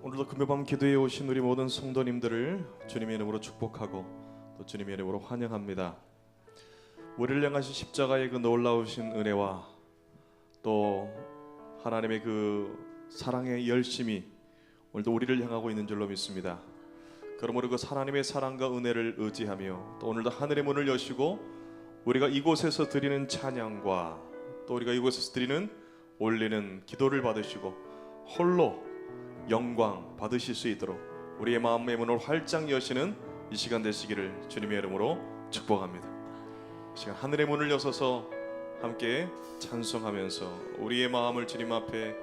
오늘도 금요밤 기도에 오신 우리 모든 성도님들을 주님의 이름으로 축복하고 또 주님의 이름으로 환영합니다. 우리를 향하신 십자가의 그 놀라우신 은혜와 또 하나님의 그 사랑의 열심이 오늘도 우리를 향하고 있는 줄로 믿습니다. 그러므로 그 하나님의 사랑과 은혜를 의지하며 또 오늘도 하늘의 문을 여시고 우리가 이곳에서 드리는 찬양과 또 우리가 이곳에서 드리는 올리는 기도를 받으시고 홀로 영광 받으실 수 있도록 우리의 마음의 문을 활짝 여시는 이 시간 되시기를 주님의 이름으로 축복합니다. 이 시간 하늘의 문을 여서서 함께 찬송하면서 우리의 마음을 주님 앞에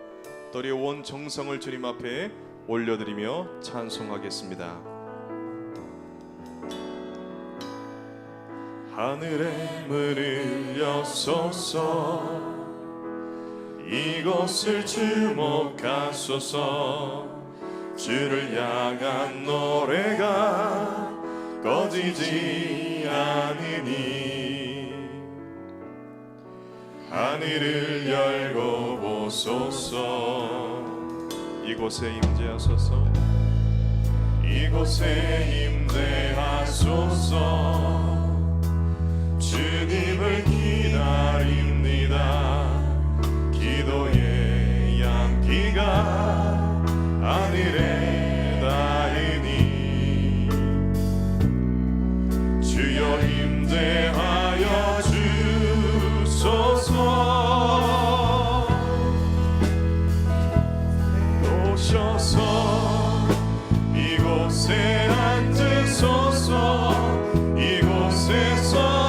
또 우리의 온 정성을 주님 앞에 올려드리며 찬송하겠습니다. 하늘의 문을 여소서 이곳을 주목하소서 주를 향한 노래가 꺼지지 않으니 하늘을 열고 보소서 이곳에 임재하소서 이곳에 임재하소서 주님을 기다립니다. 기도의 양기가 하늘에 닿으니 주여 임재하여 주소서 오셔서 이곳에 앉으소서 이곳에서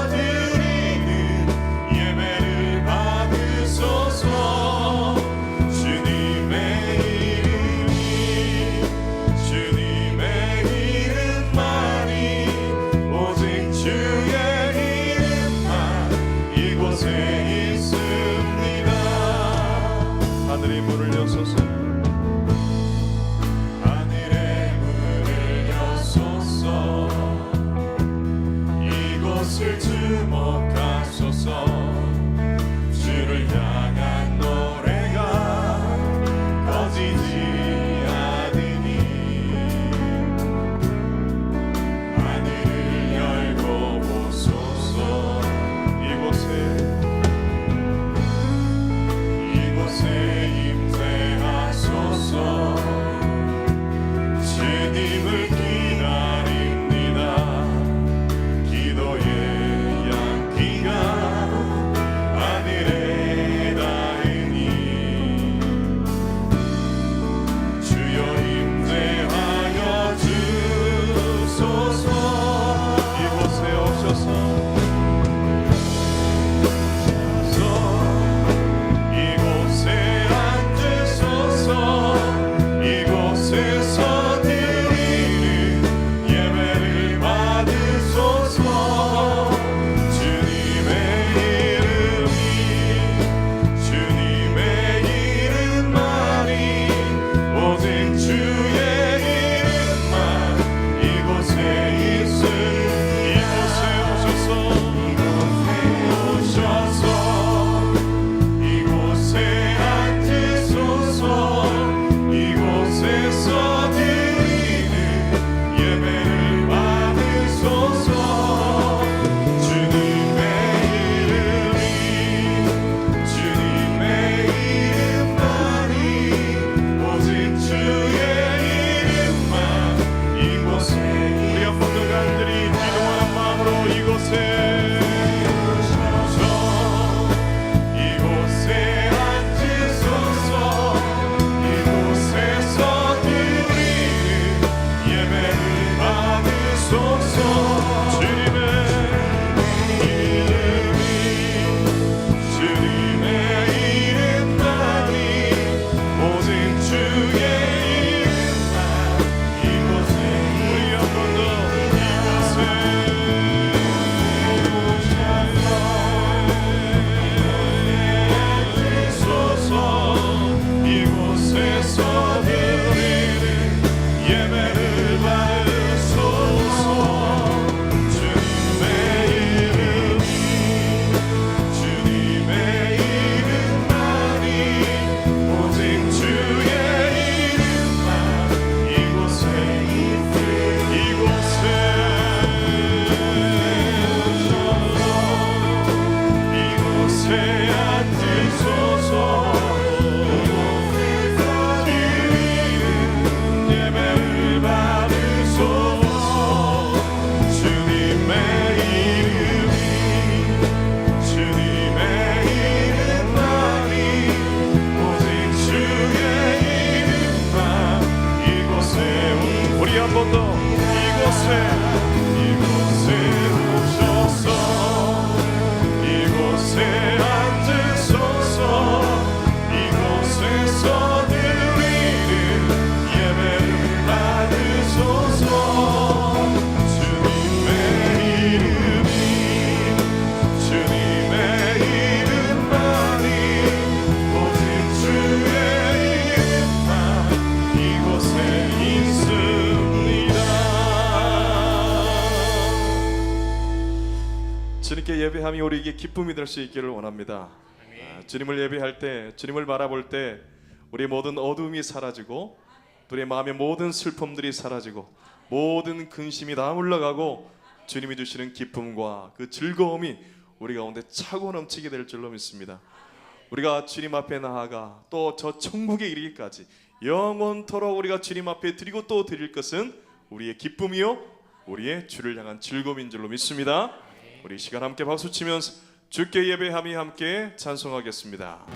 하늘의 문을 여소서 하늘의 문을 여소서 이곳을 주목하소서 주를 향한 노래가 꺼지지 않으니 하늘을 열고 보소서 이곳에 임재하소서 주님께 예배함이 우리에게 기쁨이 될 수 있기를 원합니다. 주님을 예배할 때, 주님을 바라볼 때 우리의 모든 어둠이 사라지고 우리의 마음의 모든 슬픔들이 사라지고 모든 근심이 다 물러가고 주님이 주시는 기쁨과 그 즐거움이 우리 가운데 차고 넘치게 될 줄로 믿습니다. 우리가 주님 앞에 나아가 또 저 천국에 이르기까지 영원토록 우리가 주님 앞에 드리고 또 드릴 것은 우리의 기쁨이요 우리의 주를 향한 즐거움인 줄로 믿습니다. 우리 시간 함께 박수치면서 주께 예배함이 함께 찬송하겠습니다.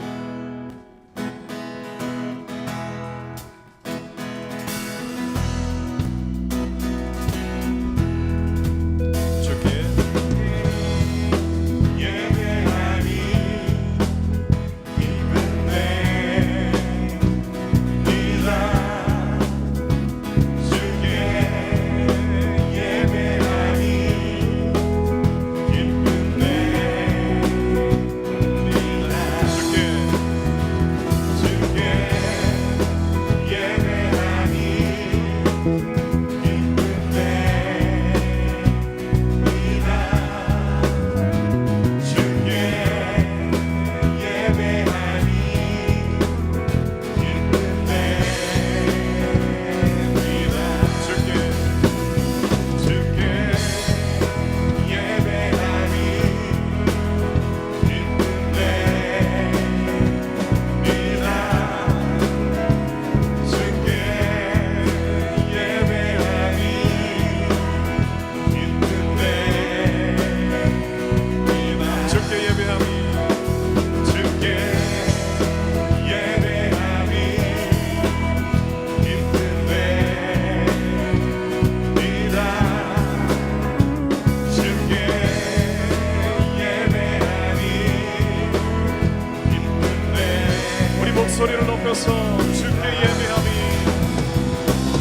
소리를 높여서 주께 예배함이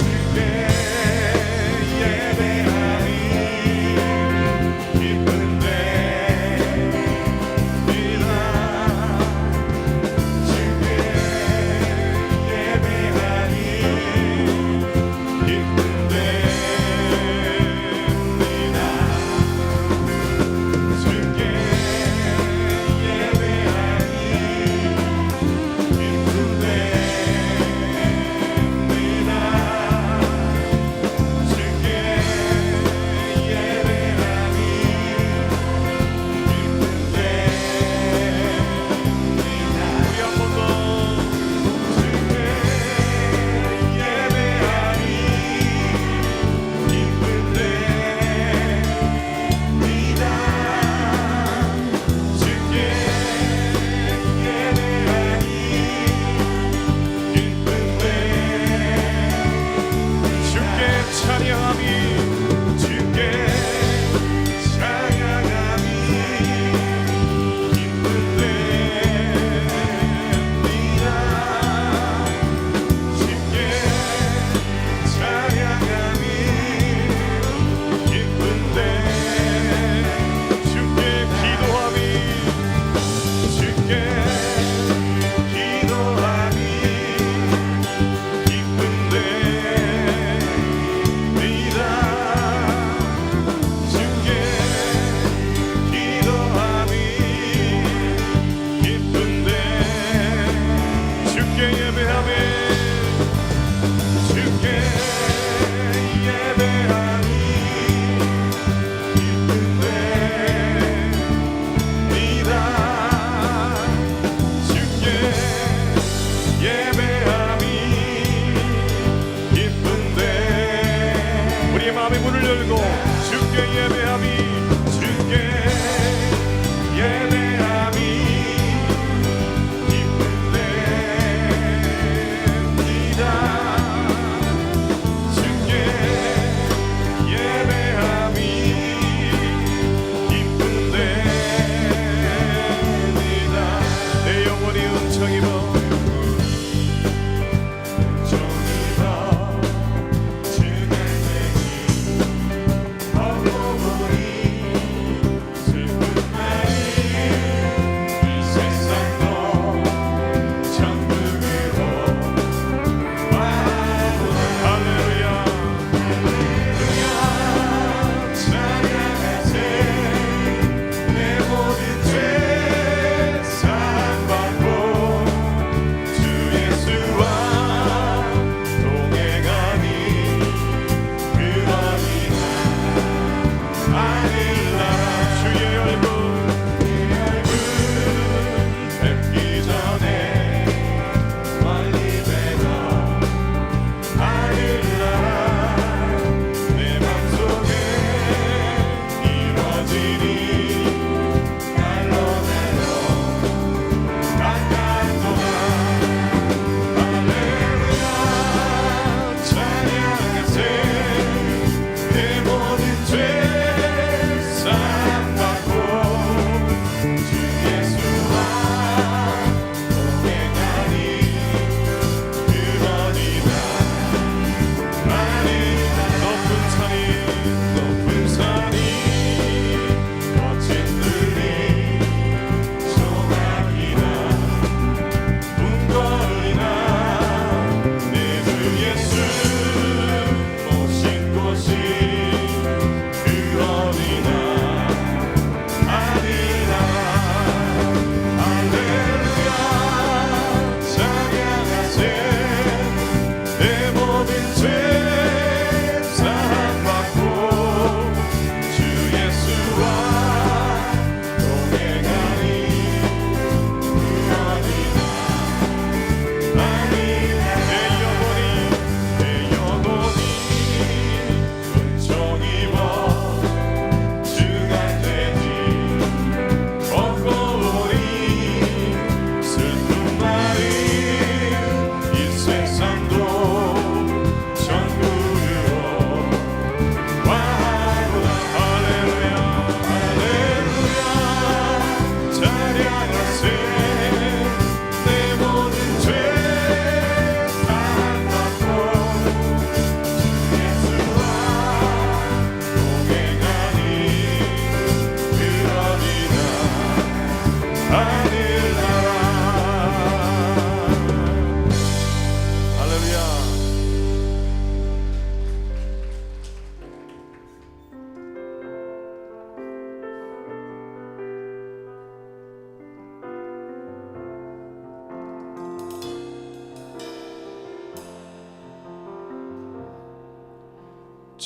주께 예배함이 기쁜데 이라 주께 예배함이 기쁜데 이라 주께 Oh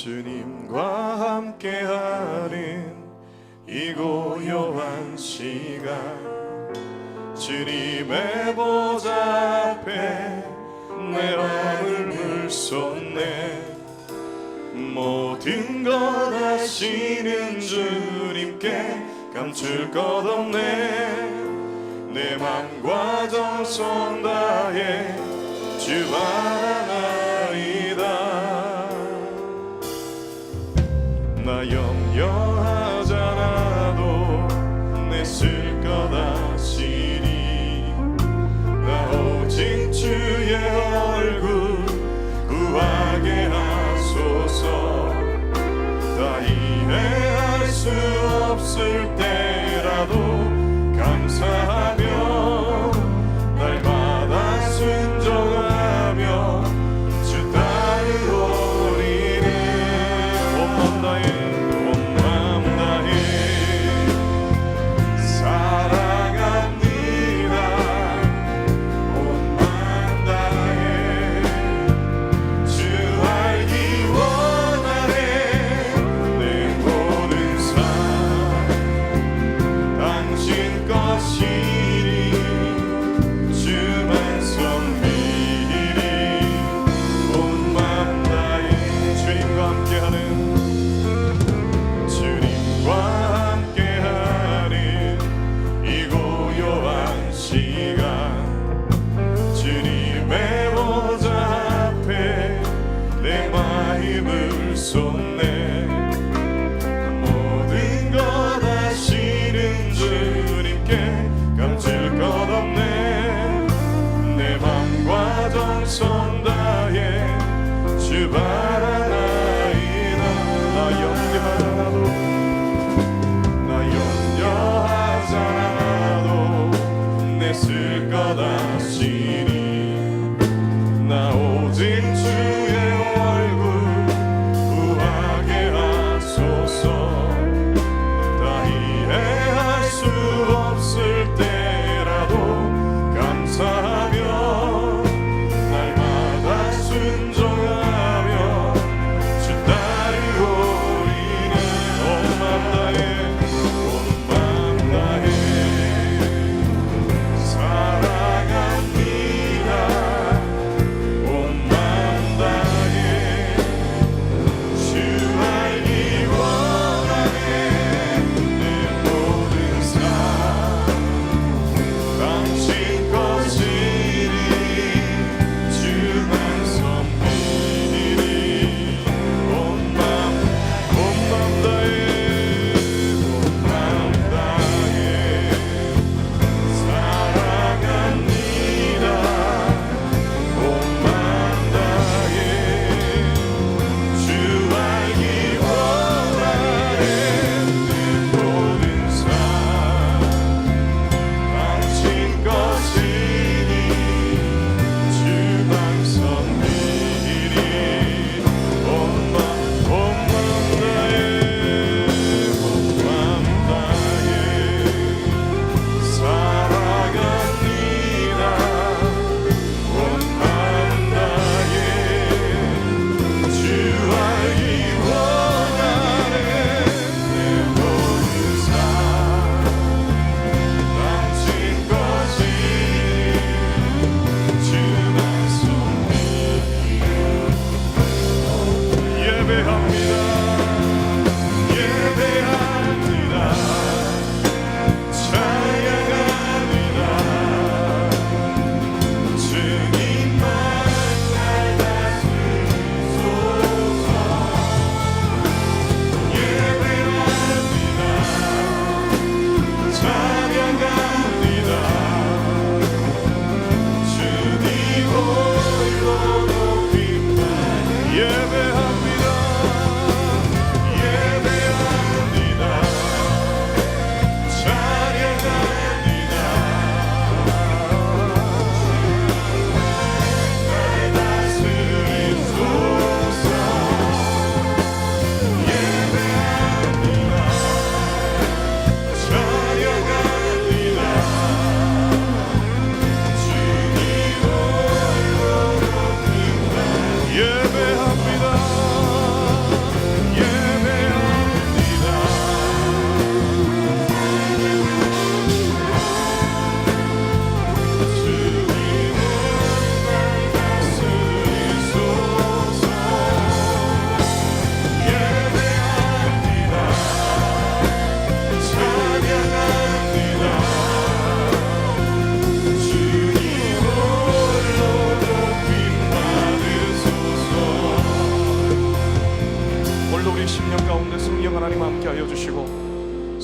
주님과 함께하는 이 고요한 시간, 주님의 보좌 앞에 내 마음을 물쏟네. 모든 것 아시는 주님께 감출 것 없네. 내 맘과 정성 다해 주 바라나이다. 나 염려하지 않아도 내 쓸 것 아시니. 나 오직 주의 얼굴 구하게 하소서. 다 이해할 수 없을 때라도 감사하며 날마다 순종하며 주 따르오리니. 온 맘 다해 사랑합니다. 온 맘 다해 주 알기 원하네. 내 모든 삶 당신 것이니 주만 섬기리. 온 맘 다해 주님과 함께하는 이 고요한 시간, 주님의 보좌 앞에 내 마음을 쏟네. 모든 것 아시는 주님께 감출 것 없네. 내 맘과 정성 다해 주 바라나이다. 나 염려하지 않아도 내 쓸 것 아시니. 나 오직 주의 얼굴 구하게 하소서. 다 이해할 수 없을 때라도 감사하며 날마다 순종하며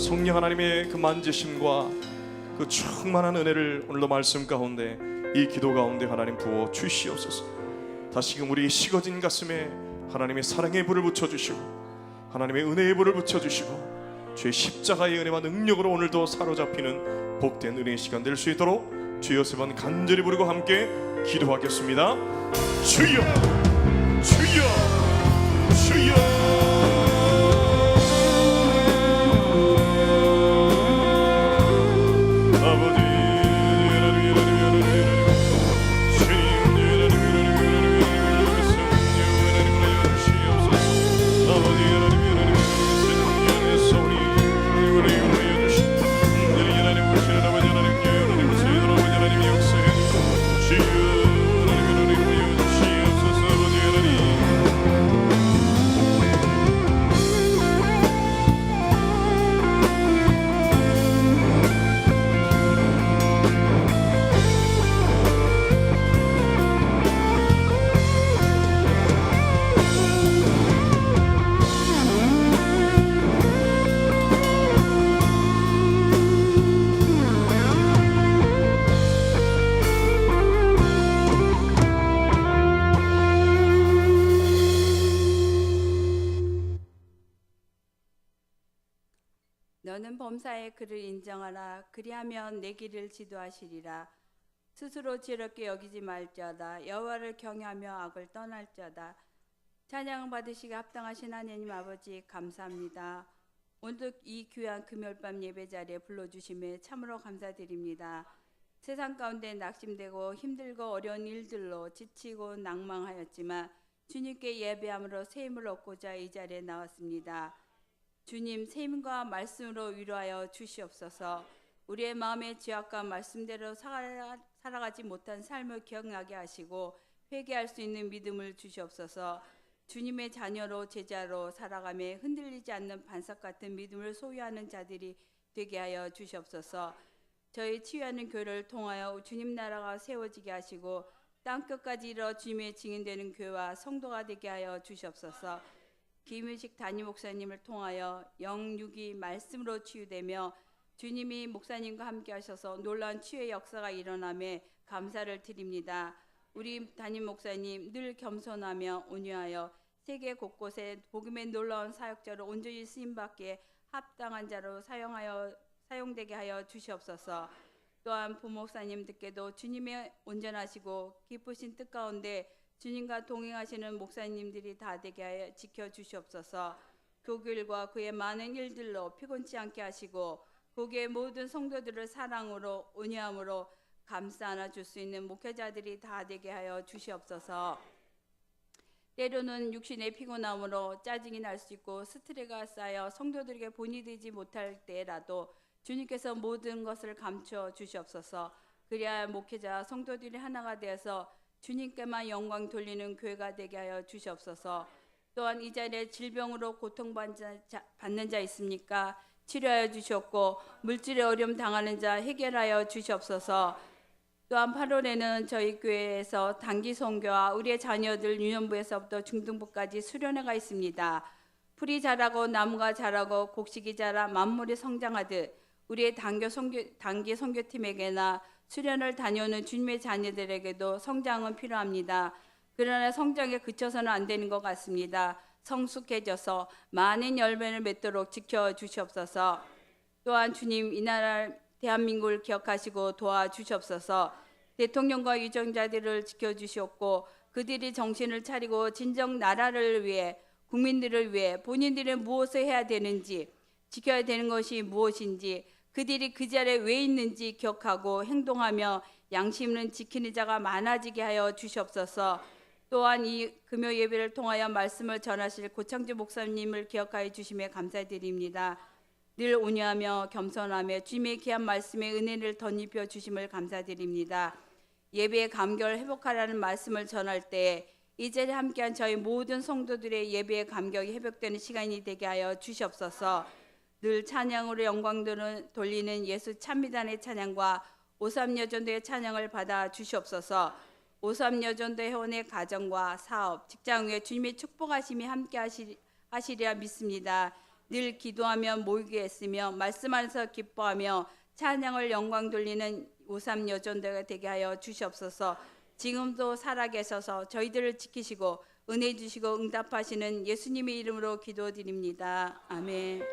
성령 하나님의 그 만지심과 그 충만한 은혜를 오늘도 말씀 가운데 이 기도 가운데 하나님 부어 주시옵소서. 다시금 우리 식어진 가슴에 하나님의 사랑의 불을 붙여주시고 하나님의 은혜의 불을 붙여주시고 주의 십자가의 은혜와 능력으로 오늘도 사로잡히는 복된 은혜의 시간 될 수 있도록 주여 세 번 간절히 부르고 함께 기도하겠습니다. 주여 주여 주여. 너는 범사의 그를 인정하라. 그리하면 내 길을 지도하시리라. 스스로 지혜롭게 여기지 말지어다. 여호와를 경외하며 악을 떠날지어다. 찬양 받으시기 합당하신 하나님 아버지 감사합니다. 오늘도 이 귀한 금요일밤 예배 자리에 불러주심에 참으로 감사드립니다. 세상 가운데 낙심되고 힘들고 어려운 일들로 지치고 낭망하였지만 주님께 예배함으로 새 힘을 얻고자 이 자리에 나왔습니다. 주님, 새 힘과 말씀으로 위로하여 주시옵소서. 우리의 마음의 죄악과 말씀대로 살아가지 못한 삶을 기억나게 하시고 회개할 수 있는 믿음을 주시옵소서. 주님의 자녀로 제자로 살아가며 흔들리지 않는 반석 같은 믿음을 소유하는 자들이 되게 하여 주시옵소서. 저희 치유하는 교회를 통하여 주님 나라가 세워지게 하시고 땅끝까지 이르러 주님의 증인되는 교회와 성도가 되게 하여 주시옵소서. 김윤식 담임 목사님을 통하여 영육이 말씀으로 치유되며 주님이 목사님과 함께 하셔서 놀라운 치유의 역사가 일어나며 감사를 드립니다. 우리 담임 목사님 늘 겸손하며 온유하여 세계 곳곳에 복음의 놀라운 사역자로 온전히 쓰임받기에 합당한 자로 사용되게 하여 주시옵소서. 또한 부목사님들께도 주님의 온전하시고 기쁘신 뜻 가운데 주님과 동행하시는 목사님들이 다 되게 하여 지켜주시옵소서. 교길과 그의 많은 일들로 피곤치 않게 하시고 거기에 모든 성도들을 사랑으로 온유함으로 감싸 안아줄 수 있는 목회자들이 다 되게 하여 주시옵소서. 때로는 육신의 피곤함으로 짜증이 날 수 있고 스트레스가 쌓여 성도들에게 본이 되지 못할 때라도 주님께서 모든 것을 감춰 주시옵소서. 그래야 목회자 성도들이 하나가 되어서 주님께만 영광 돌리는 교회가 되게 하여 주시옵소서. 또한 이 자리에 질병으로 고통받는 자 있습니까? 치료하여 주시옵고 물질의 어려움 당하는 자 해결하여 주시옵소서. 또한 8월에는 저희 교회에서 단기 선교와 우리의 자녀들 유년부에서부터 중등부까지 수련회가 있습니다. 풀이 자라고 나무가 자라고 곡식이 자라 만물이 성장하듯 우리의 단기 선교팀에게나 수련을 다녀오는 주님의 자녀들에게도 성장은 필요합니다. 그러나 성장에 그쳐서는 안 되는 것 같습니다. 성숙해져서 많은 열매를 맺도록 지켜주시옵소서. 또한 주님 이 나라 대한민국을 기억하시고 도와주시옵소서. 대통령과 유정자들을 지켜주시옵고 그들이 정신을 차리고 진정 나라를 위해 국민들을 위해 본인들이 무엇을 해야 되는지 지켜야 되는 것이 무엇인지 그들이 그 자리에 왜 있는지 기억하고 행동하며 양심을 지키는 자가 많아지게 하여 주시옵소서. 또한 이 금요 예배를 통하여 말씀을 전하실 고창주 목사님을 기억하여 주심에 감사드립니다. 늘 온유하며 겸손하며 주님의 귀한 말씀에 은혜를 덧입혀 주심을 감사드립니다. 예배의 감격을 회복하라는 말씀을 전할 때 이 자리에 함께한 저희 모든 성도들의 예배의 감격이 회복되는 시간이 되게 하여 주시옵소서. 늘 찬양으로 영광 돌리는 예수 찬미단의 찬양과 오삼여전도의 찬양을 받아 주시옵소서. 오삼여전도 회원의 가정과 사업, 직장 위에 주님의 축복하심이 함께 하시리라 믿습니다. 늘 기도하며 모이게 했으며 말씀 안에서 기뻐하며 찬양을 영광 돌리는 오삼 여종들가 되게 하여 주시옵소서. 지금도 살아계셔서 저희들을 지키시고 은혜 주시고 응답하시는 예수님의 이름으로 기도드립니다. 아멘.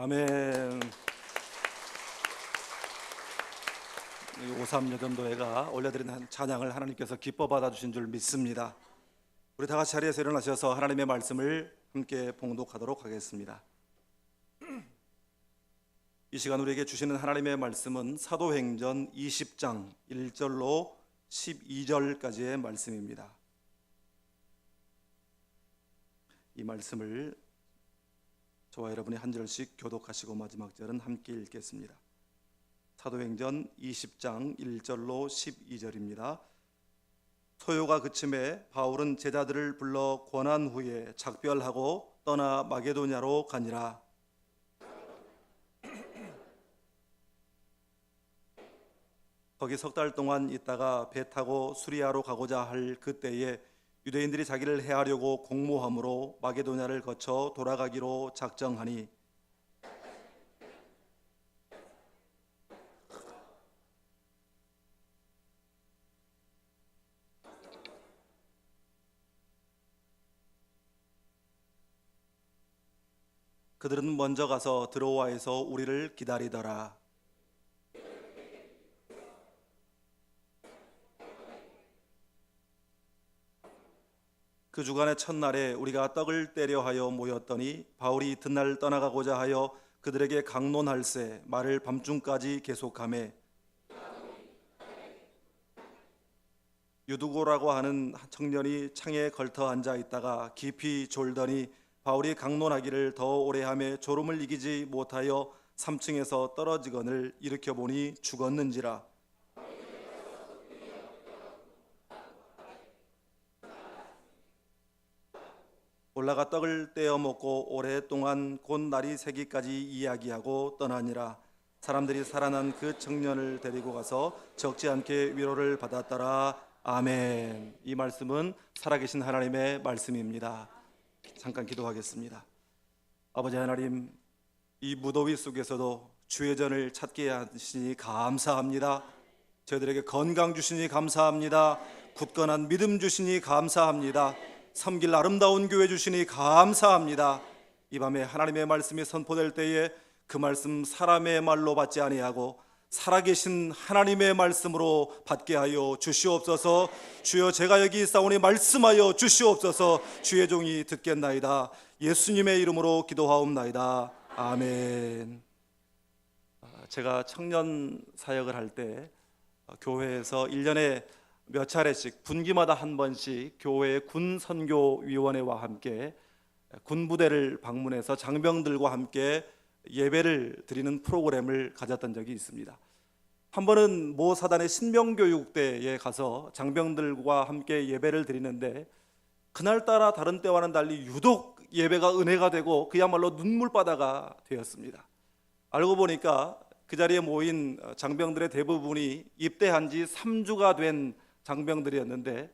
아멘. 오삼여전도회가 올려드린 찬양을 하나님께서 기뻐 받아주신 줄 믿습니다. 우리 다 같이 자리에서 일어나셔서 하나님의 말씀을 함께 봉독하도록 하겠습니다. 이 시간 우리에게 주시는 하나님의 말씀은 사도행전 20장 1절로 12절까지의 말씀입니다. 이 말씀을 저와 여러분이 한 절씩 교독하시고 마지막 절은 함께 읽겠습니다. 사도행전 20장 1절로 12절입니다. 소요가 그침에 바울은 제자들을 불러 권한 후에 작별하고 떠나 마게도냐로 가니라. 거기 석 달 동안 있다가 배 타고 수리아로 가고자 할 그때에 유대인들이 자기를 해하려고 공모함으로 마게도냐를 거쳐 돌아가기로 작정하니 그들은 먼저 가서 드로아에서 우리를 기다리더라. 그 주간의 첫날에 우리가 떡을 떼려 하여 모였더니 바울이 이튿날 떠나가고자 하여 그들에게 강론할세 말을 밤중까지 계속하매 유두고라고 하는 청년이 창에 걸터 앉아 있다가 깊이 졸더니 바울이 강론하기를 더 오래 하며 졸음을 이기지 못하여 3층에서 떨어지거늘 일으켜 보니 죽었는지라. 올라가 떡을 떼어 먹고 오랫동안 곧 날이 새기까지 이야기하고 떠나니라. 사람들이 살아난 그 청년을 데리고 가서 적지 않게 위로를 받았더라. 아멘. 이 말씀은 살아계신 하나님의 말씀입니다. 잠깐 기도하겠습니다. 아버지 하나님, 이 무더위 속에서도 주의 전을 찾게 하시니 감사합니다. 저희들에게 건강 주시니 감사합니다. 굳건한 믿음 주시니 감사합니다. 섬길 아름다운 교회 주시니 감사합니다. 이 밤에 하나님의 말씀이 선포될 때에 그 말씀 사람의 말로 받지 아니하고 살아계신 하나님의 말씀으로 받게 하여 주시옵소서. 주여, 제가 여기 있사오니 말씀하여 주시옵소서. 주의 종이 듣겠나이다. 예수님의 이름으로 기도하옵나이다. 아멘. 제가 청년 사역을 할 때 교회에서 1년에 몇 차례씩 분기마다 한 번씩 교회 군선교위원회와 함께 군부대를 방문해서 장병들과 함께 예배를 드리는 프로그램을 가졌던 적이 있습니다. 한 번은 모 사단의 신병교육대에 가서 장병들과 함께 예배를 드리는데 그날따라 다른 때와는 달리 유독 예배가 은혜가 되고 그야말로 눈물바다가 되었습니다. 알고 보니까 그 자리에 모인 장병들의 대부분이 입대한 지 3주가 된 장병들이었는데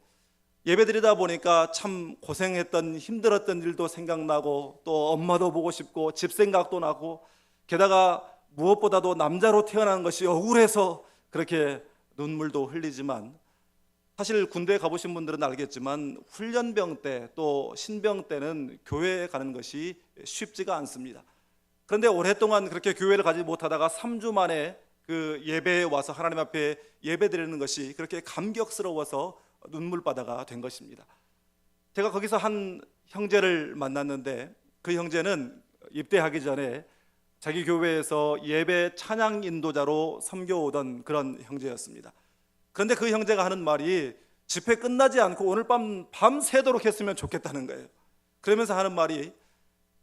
예배드리다 보니까 참 고생했던 힘들었던 일도 생각나고 또 엄마도 보고 싶고 집 생각도 나고 게다가 무엇보다도 남자로 태어난 것이 억울해서 그렇게 눈물도 흘리지만 사실 군대에 가보신 분들은 알겠지만 훈련병 때 또 신병 때는 교회에 가는 것이 쉽지가 않습니다. 그런데 오랫동안 그렇게 교회를 가지 못하다가 3주 만에 그 예배에 와서 하나님 앞에 예배드리는 것이 그렇게 감격스러워서 눈물바다가 된 것입니다. 제가 거기서 한 형제를 만났는데 그 형제는 입대하기 전에 자기 교회에서 예배 찬양 인도자로 섬겨오던 그런 형제였습니다. 그런데 그 형제가 하는 말이 집회 끝나지 않고 오늘 밤새도록 했으면 좋겠다는 거예요. 그러면서 하는 말이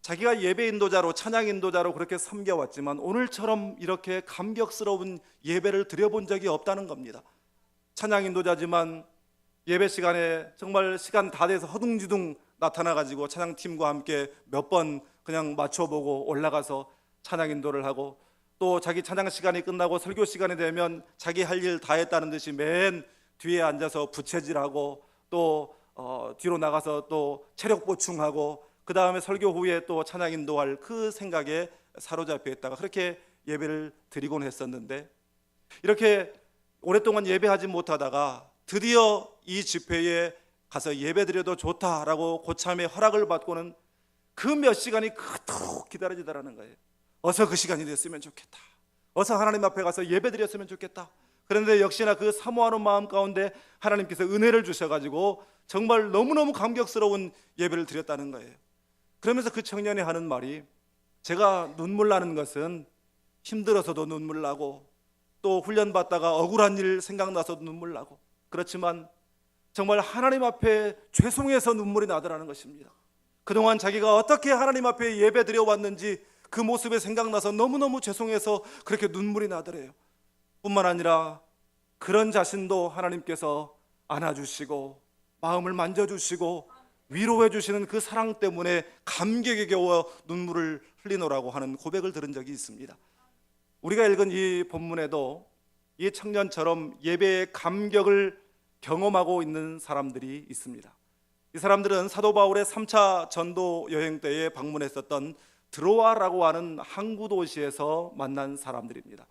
자기가 예배 인도자로 찬양 인도자로 그렇게 섬겨왔지만 오늘처럼 이렇게 감격스러운 예배를 드려본 적이 없다는 겁니다. 찬양 인도자지만 예배 시간에 정말 시간 다 돼서 허둥지둥 나타나가지고 찬양팀과 함께 몇 번 그냥 맞춰보고 올라가서 찬양 인도를 하고 또 자기 찬양 시간이 끝나고 설교 시간이 되면 자기 할 일 다 했다는 듯이 맨 뒤에 앉아서 부채질하고 또 뒤로 나가서 또 체력 보충하고 그 다음에 설교 후에 또 찬양 인도할 그 생각에 사로잡혀 있다가 그렇게 예배를 드리곤 했었는데 이렇게 오랫동안 예배하지 못하다가 드디어 이 집회에 가서 예배드려도 좋다라고 고참의 허락을 받고는 그 몇 시간이 그토록 기다려지더라는 거예요. 어서 그 시간이 됐으면 좋겠다. 어서 하나님 앞에 가서 예배드렸으면 좋겠다. 그런데 역시나 그 사모하는 마음 가운데 하나님께서 은혜를 주셔가지고 정말 너무너무 감격스러운 예배를 드렸다는 거예요. 그러면서 그 청년이 하는 말이 제가 눈물 나는 것은 힘들어서도 눈물 나고 또 훈련받다가 억울한 일 생각나서 눈물 나고 그렇지만 정말 하나님 앞에 죄송해서 눈물이 나더라는 것입니다. 그동안 자기가 어떻게 하나님 앞에 예배 드려왔는지 그 모습에 생각나서 너무너무 죄송해서 그렇게 눈물이 나더래요. 뿐만 아니라 그런 자신도 하나님께서 안아주시고 마음을 만져주시고 위로해 주시는 그 사랑 때문에 감격에 겨워 눈물을 흘리노라고 하는 고백을 들은 적이 있습니다. 우리가 읽은 이 본문에도 이 청년처럼 예배의 감격을 경험하고 있는 사람들이 있습니다. 이 사람들은 사도 바울의 3차 전도 여행 때에 방문했었던 드로아라고 하는 항구 도시에서 만난 사람들입니다.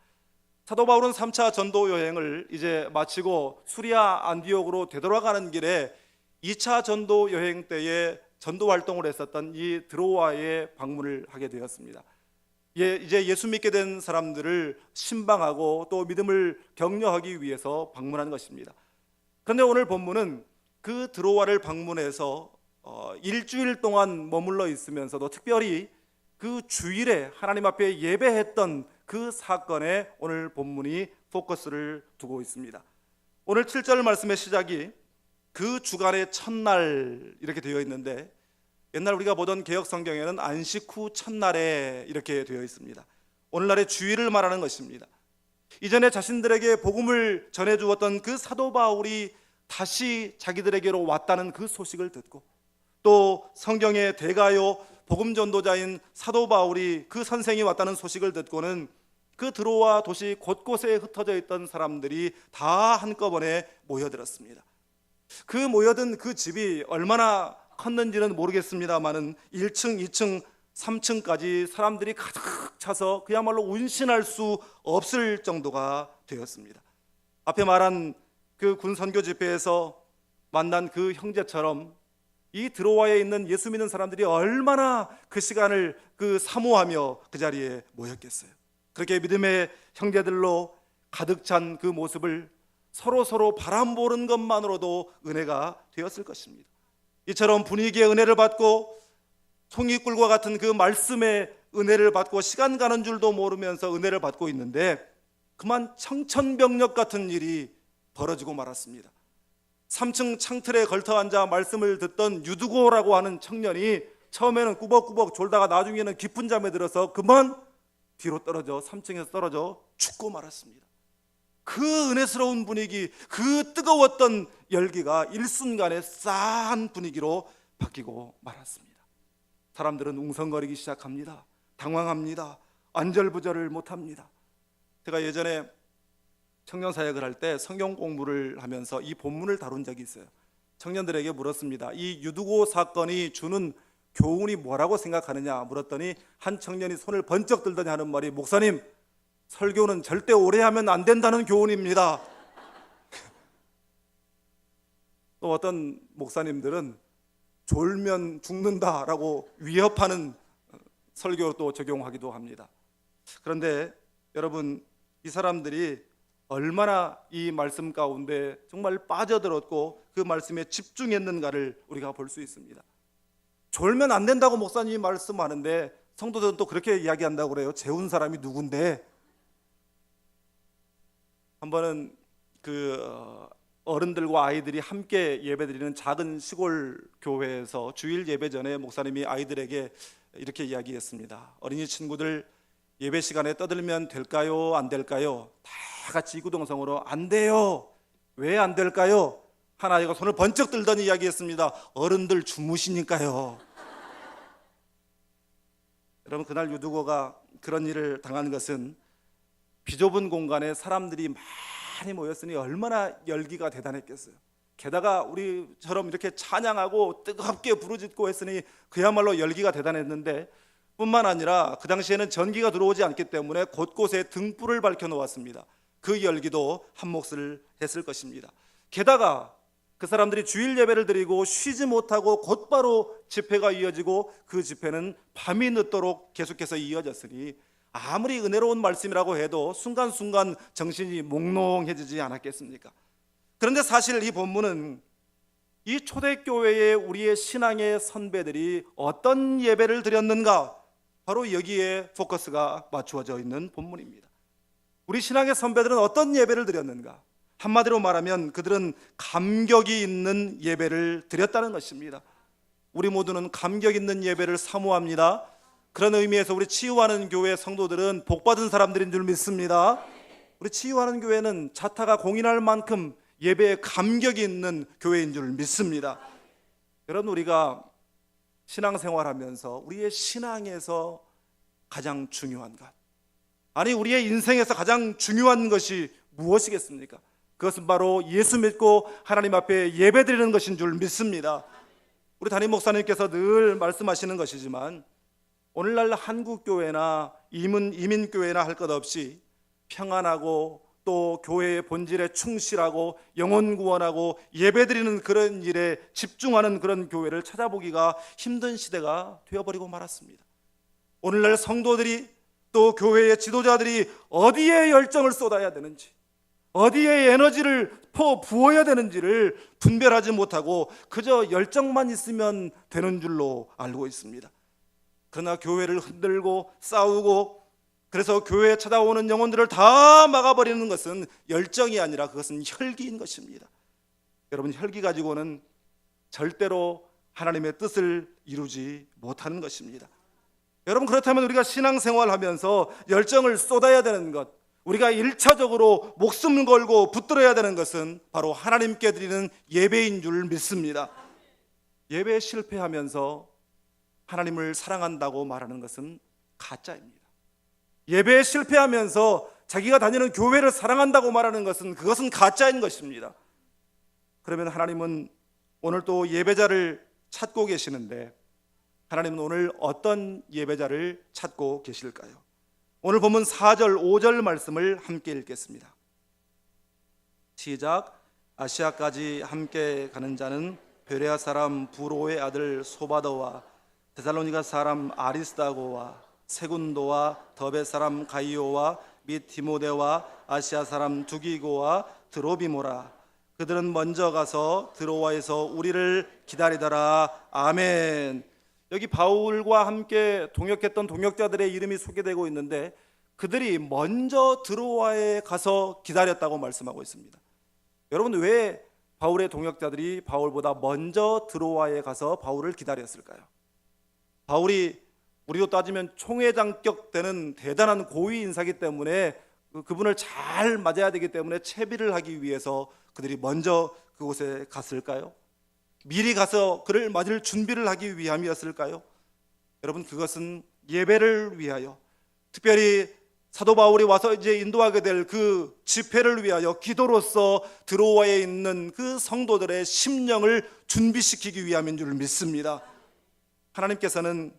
사도 바울은 3차 전도 여행을 이제 마치고 수리아 안디옥으로 되돌아가는 길에 2차 전도 여행 때에 전도 활동을 했었던 이 드로아에 방문을 하게 되었습니다. 이제 예수 믿게 된 사람들을 신방하고 또 믿음을 격려하기 위해서 방문한 것입니다. 그런데 오늘 본문은 그 드로아를 방문해서 일주일 동안 머물러 있으면서도 특별히 그 주일에 하나님 앞에 예배했던 그 사건에 오늘 본문이 포커스를 두고 있습니다. 오늘 7절 말씀의 시작이 그 주간의 첫날 이렇게 되어 있는데, 옛날 우리가 보던 개역 성경에는 안식 후 첫날에 이렇게 되어 있습니다. 오늘날의 주일을 말하는 것입니다. 이전에 자신들에게 복음을 전해주었던 그 사도 바울이 다시 자기들에게로 왔다는 그 소식을 듣고, 또 성경의 대가요 복음 전도자인 사도 바울이 그 선생이 왔다는 소식을 듣고는 그 드로아 도시 곳곳에 흩어져 있던 사람들이 다 한꺼번에 모여들었습니다. 그 모여든 그 집이 얼마나 컸는지는 모르겠습니다만은 1층, 2층, 3층까지 사람들이 가득 차서 그야말로 운신할 수 없을 정도가 되었습니다. 앞에 말한 그 군 선교 집회에서 만난 그 형제처럼 이 드로아에 있는 예수 믿는 사람들이 얼마나 그 시간을 사모하며 그 자리에 모였겠어요. 그렇게 믿음의 형제들로 가득 찬 그 모습을 서로 바람 보는 것만으로도 은혜가 되었을 것입니다. 이처럼 분위기의 은혜를 받고 송이꿀과 같은 그 말씀의 은혜를 받고 시간 가는 줄도 모르면서 은혜를 받고 있는데, 그만 청천벽력 같은 일이 벌어지고 말았습니다. 3층 창틀에 걸터 앉아 말씀을 듣던 유두고라고 하는 청년이 처음에는 꾸벅꾸벅 졸다가 나중에는 깊은 잠에 들어서 그만 뒤로 떨어져 3층에서 떨어져 죽고 말았습니다. 그 은혜스러운 분위기, 그 뜨거웠던 열기가 일순간에 싸한 분위기로 바뀌고 말았습니다. 사람들은 웅성거리기 시작합니다. 당황합니다. 안절부절을 못합니다. 제가 예전에 청년 사역을 할 때 성경 공부를 하면서 이 본문을 다룬 적이 있어요. 청년들에게 물었습니다. 이 유두고 사건이 주는 교훈이 뭐라고 생각하느냐 물었더니 한 청년이 손을 번쩍 들더니 하는 말이, 목사님, 설교는 절대 오래 하면 안 된다는 교훈입니다. 또 어떤 목사님들은 졸면 죽는다라고 위협하는 설교로 또 적용하기도 합니다. 그런데 여러분, 이 사람들이 얼마나 이 말씀 가운데 정말 빠져들었고 그 말씀에 집중했는가를 우리가 볼 수 있습니다. 졸면 안 된다고 목사님이 말씀하는데 성도들은 또 그렇게 이야기한다고 그래요. 재운 사람이 누군데? 한 번은 어른들과 아이들이 함께 예배드리는 작은 시골 교회에서 주일 예배 전에 목사님이 아이들에게 이렇게 이야기했습니다. 어린이 친구들, 예배 시간에 떠들면 될까요? 안 될까요? 다 같이 이구동성으로 안 돼요. 왜 안 될까요? 한 아이가 손을 번쩍 들더니 이야기했습니다. 어른들 주무시니까요. 여러분, 그날 유두고가 그런 일을 당한 것은 비좁은 공간에 사람들이 많이 모였으니 얼마나 열기가 대단했겠어요. 게다가 우리처럼 이렇게 찬양하고 뜨겁게 부르짖고 했으니 그야말로 열기가 대단했는데, 뿐만 아니라 그 당시에는 전기가 들어오지 않기 때문에 곳곳에 등불을 밝혀 놓았습니다. 그 열기도 한 몫을 했을 것입니다. 게다가 그 사람들이 주일 예배를 드리고 쉬지 못하고 곧바로 집회가 이어지고 그 집회는 밤이 늦도록 계속해서 이어졌으니 아무리 은혜로운 말씀이라고 해도 순간순간 정신이 몽롱해지지 않았겠습니까? 그런데 사실 이 본문은 이 초대교회의 우리의 신앙의 선배들이 어떤 예배를 드렸는가, 바로 여기에 포커스가 맞추어져 있는 본문입니다. 우리 신앙의 선배들은 어떤 예배를 드렸는가? 한마디로 말하면 그들은 감격이 있는 예배를 드렸다는 것입니다. 우리 모두는 감격 있는 예배를 사모합니다. 그런 의미에서 우리 치유하는 교회 성도들은 복받은 사람들인 줄 믿습니다. 우리 치유하는 교회는 자타가 공인할 만큼 예배에 감격이 있는 교회인 줄 믿습니다. 여러분, 우리가 신앙생활하면서 우리의 신앙에서 가장 중요한 것, 아니 우리의 인생에서 가장 중요한 것이 무엇이겠습니까? 그것은 바로 예수 믿고 하나님 앞에 예배드리는 것인 줄 믿습니다. 우리 담임 목사님께서 늘 말씀하시는 것이지만 오늘날 한국교회나 이민교회나 할 것 없이 평안하고 또 교회의 본질에 충실하고 영혼 구원하고 예배드리는 그런 일에 집중하는 그런 교회를 찾아보기가 힘든 시대가 되어버리고 말았습니다. 오늘날 성도들이 또 교회의 지도자들이 어디에 열정을 쏟아야 되는지, 어디에 에너지를 부어야 되는지를 분별하지 못하고 그저 열정만 있으면 되는 줄로 알고 있습니다. 그러나 교회를 흔들고 싸우고 그래서 교회에 찾아오는 영혼들을 다 막아버리는 것은 열정이 아니라 그것은 혈기인 것입니다. 여러분, 혈기 가지고는 절대로 하나님의 뜻을 이루지 못하는 것입니다. 여러분, 그렇다면 우리가 신앙생활하면서 열정을 쏟아야 되는 것, 우리가 1차적으로 목숨을 걸고 붙들어야 되는 것은 바로 하나님께 드리는 예배인 줄 믿습니다. 예배에 실패하면서 하나님을 사랑한다고 말하는 것은 가짜입니다. 예배에 실패하면서 자기가 다니는 교회를 사랑한다고 말하는 것은 그것은 가짜인 것입니다. 그러면 하나님은 오늘 또 예배자를 찾고 계시는데 하나님은 오늘 어떤 예배자를 찾고 계실까요? 오늘 본문 4절 5절 말씀을 함께 읽겠습니다. 시작. 아시아까지 함께 가는 자는 베레아 사람 부로의 아들 소바더와 데살로니가 사람 아리스다고와 세군도와 더베 사람 가이오와 및 디모데와 아시아 사람 두기고와 드로비모라. 그들은 먼저 가서 드로아에서 우리를 기다리더라. 아멘. 여기 바울과 함께 동역했던 동역자들의 이름이 소개되고 있는데 그들이 먼저 드로아에 가서 기다렸다고 말씀하고 있습니다. 여러분, 왜 바울의 동역자들이 바울보다 먼저 드로아에 가서 바울을 기다렸을까요? 바울이 우리로 따지면 총회장격 되는 대단한 고위 인사기 때문에 그분을 잘 맞아야 되기 때문에 채비를 하기 위해서 그들이 먼저 그곳에 갔을까요? 미리 가서 그를 맞을 준비를 하기 위함이었을까요? 여러분, 그것은 예배를 위하여, 특별히 사도 바울이 와서 이제 인도하게 될 그 집회를 위하여 기도로서 드로아에 있는 그 성도들의 심령을 준비시키기 위함인 줄 믿습니다. 하나님께서는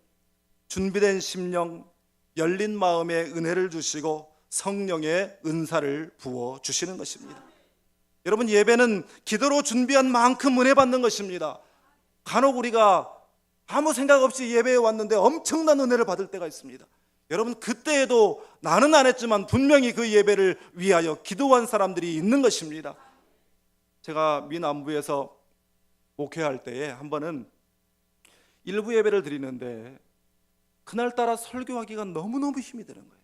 준비된 심령, 열린 마음에 은혜를 주시고 성령의 은사를 부어 주시는 것입니다. 여러분, 예배는 기도로 준비한 만큼 은혜 받는 것입니다. 간혹 우리가 아무 생각 없이 예배에 왔는데 엄청난 은혜를 받을 때가 있습니다. 여러분, 그때에도 나는 안 했지만 분명히 그 예배를 위하여 기도한 사람들이 있는 것입니다. 제가 미 남부에서 목회할 때에 한 번은 일부 예배를 드리는데 그날따라 설교하기가 너무너무 힘이 드는 거예요.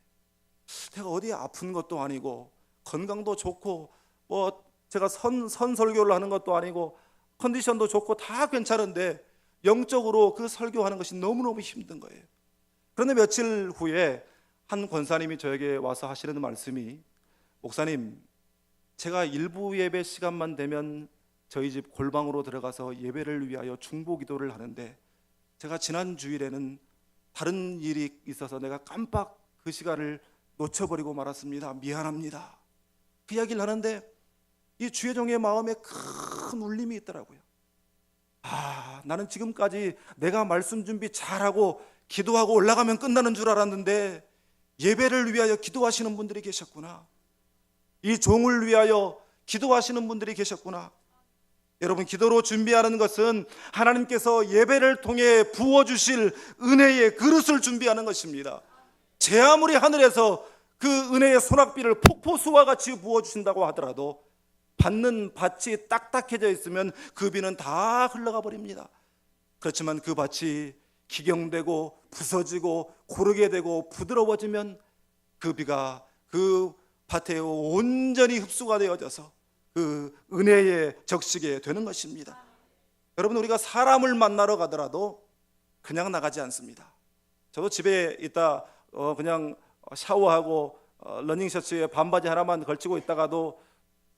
제가 어디 아픈 것도 아니고 건강도 좋고 제가 선 설교를 하는 것도 아니고 컨디션도 좋고 다 괜찮은데 영적으로 그 설교하는 것이 너무너무 힘든 거예요. 그런데 며칠 후에 한 권사님이 저에게 와서 하시는 말씀이, 목사님, 제가 일부 예배 시간만 되면 저희 집 골방으로 들어가서 예배를 위하여 중보 기도를 하는데 제가 지난 주일에는 다른 일이 있어서 내가 깜빡 그 시간을 놓쳐버리고 말았습니다. 미안합니다. 그 이야기를 하는데 이 주의종의 마음에 큰 울림이 있더라고요. 나는 지금까지 내가 말씀 준비 잘하고 기도하고 올라가면 끝나는 줄 알았는데 예배를 위하여 기도하시는 분들이 계셨구나. 이 종을 위하여 기도하시는 분들이 계셨구나. 여러분, 기도로 준비하는 것은 하나님께서 예배를 통해 부어주실 은혜의 그릇을 준비하는 것입니다. 제 아무리 하늘에서 그 은혜의 소낙비를 폭포수와 같이 부어주신다고 하더라도 받는 밭이 딱딱해져 있으면 그 비는 다 흘러가 버립니다. 그렇지만 그 밭이 기경되고 부서지고 고르게 되고 부드러워지면 그 비가 그 밭에 온전히 흡수가 되어져서 그 은혜의 적시게 되는 것입니다. 여러분, 우리가 사람을 만나러 가더라도 그냥 나가지 않습니다. 저도 집에 있다 그냥 샤워하고 러닝 셔츠에 반바지 하나만 걸치고 있다가도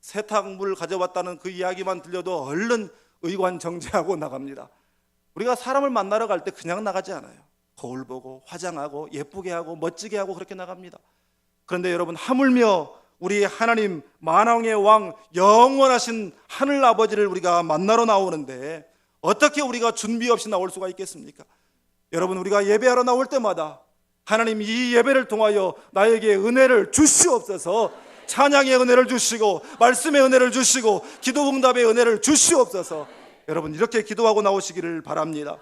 세탁물 가져왔다는 그 이야기만 들려도 얼른 의관 정지하고 나갑니다. 우리가 사람을 만나러 갈 때 그냥 나가지 않아요. 거울 보고 화장하고 예쁘게 하고 멋지게 하고 그렇게 나갑니다. 그런데 여러분, 하물며 우리 하나님 만왕의 왕 영원하신 하늘 아버지를 우리가 만나러 나오는데 어떻게 우리가 준비 없이 나올 수가 있겠습니까? 여러분, 우리가 예배하러 나올 때마다 하나님 이 예배를 통하여 나에게 은혜를 주시옵소서, 찬양의 은혜를 주시고 말씀의 은혜를 주시고 기도 응답의 은혜를 주시옵소서. 여러분, 이렇게 기도하고 나오시기를 바랍니다.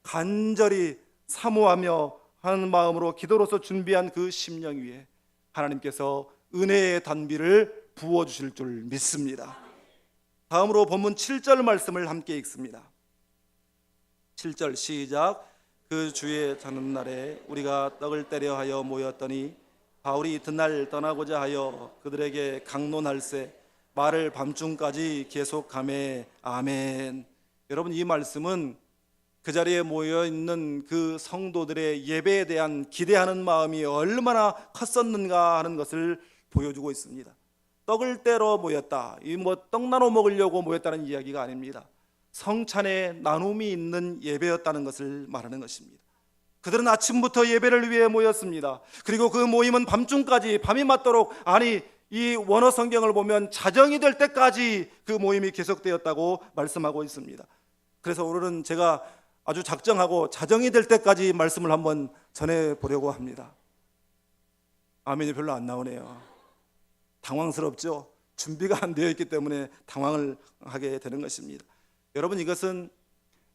간절히 사모하며 하는 마음으로 기도로서 준비한 그 심령 위에 하나님께서 은혜의 단비를 부어주실 줄 믿습니다. 다음으로 본문 7절 말씀을 함께 읽습니다. 7절 시작. 그 주의 저녁날에 우리가 떡을 떼려 하여 모였더니 바울이 이튿날 떠나고자 하여 그들에게 강론할세 말을 밤중까지 계속하매. 아멘. 여러분, 이 말씀은 그 자리에 모여 있는 그 성도들의 예배에 대한 기대하는 마음이 얼마나 컸었는가 하는 것을 보여주고 있습니다. 떡을 떼러 모였다. 이 떡 나눠 먹으려고 모였다는 이야기가 아닙니다. 성찬에 나눔이 있는 예배였다는 것을 말하는 것입니다. 그들은 아침부터 예배를 위해 모였습니다. 그리고 그 모임은 밤중까지, 밤이 맞도록, 아니 이 원어 성경을 보면 자정이 될 때까지 그 모임이 계속되었다고 말씀하고 있습니다. 그래서 오늘은 제가 아주 작정하고 자정이 될 때까지 말씀을 한번 전해보려고 합니다. 아멘이 별로 안 나오네요. 당황스럽죠? 준비가 안 되어 있기 때문에 당황을 하게 되는 것입니다. 여러분, 이것은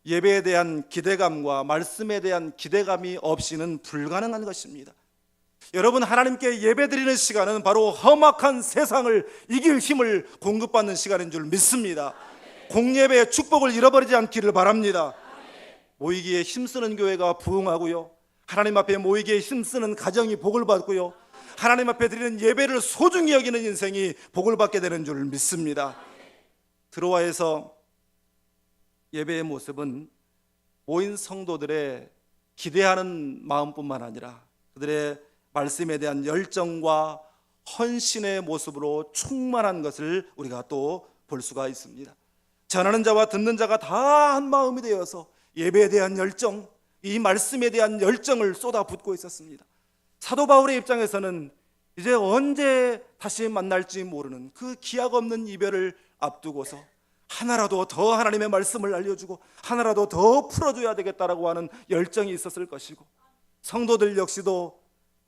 예배에 대한 기대감과 말씀에 대한 기대감이 없이는 불가능한 것입니다. 여러분, 하나님께 예배드리는 시간은 바로 험악한 세상을 이길 힘을 공급받는 시간인 줄 믿습니다. 공예배의 축복을 잃어버리지 않기를 바랍니다. 모이기에 힘쓰는 교회가 부흥하고요, 하나님 앞에 모이기에 힘쓰는 가정이 복을 받고요, 하나님 앞에 드리는 예배를 소중히 여기는 인생이 복을 받게 되는 줄 믿습니다. 드로아에서 예배의 모습은 모인 성도들의 기대하는 마음뿐만 아니라 그들의 말씀에 대한 열정과 헌신의 모습으로 충만한 것을 우리가 또 볼 수가 있습니다. 전하는 자와 듣는 자가 다 한 마음이 되어서 예배에 대한 열정, 이 말씀에 대한 열정을 쏟아붓고 있었습니다. 사도 바울의 입장에서는 이제 언제 다시 만날지 모르는 그 기약 없는 이별을 앞두고서 하나라도 더 하나님의 말씀을 알려주고 하나라도 더 풀어줘야 되겠다라고 하는 열정이 있었을 것이고, 성도들 역시도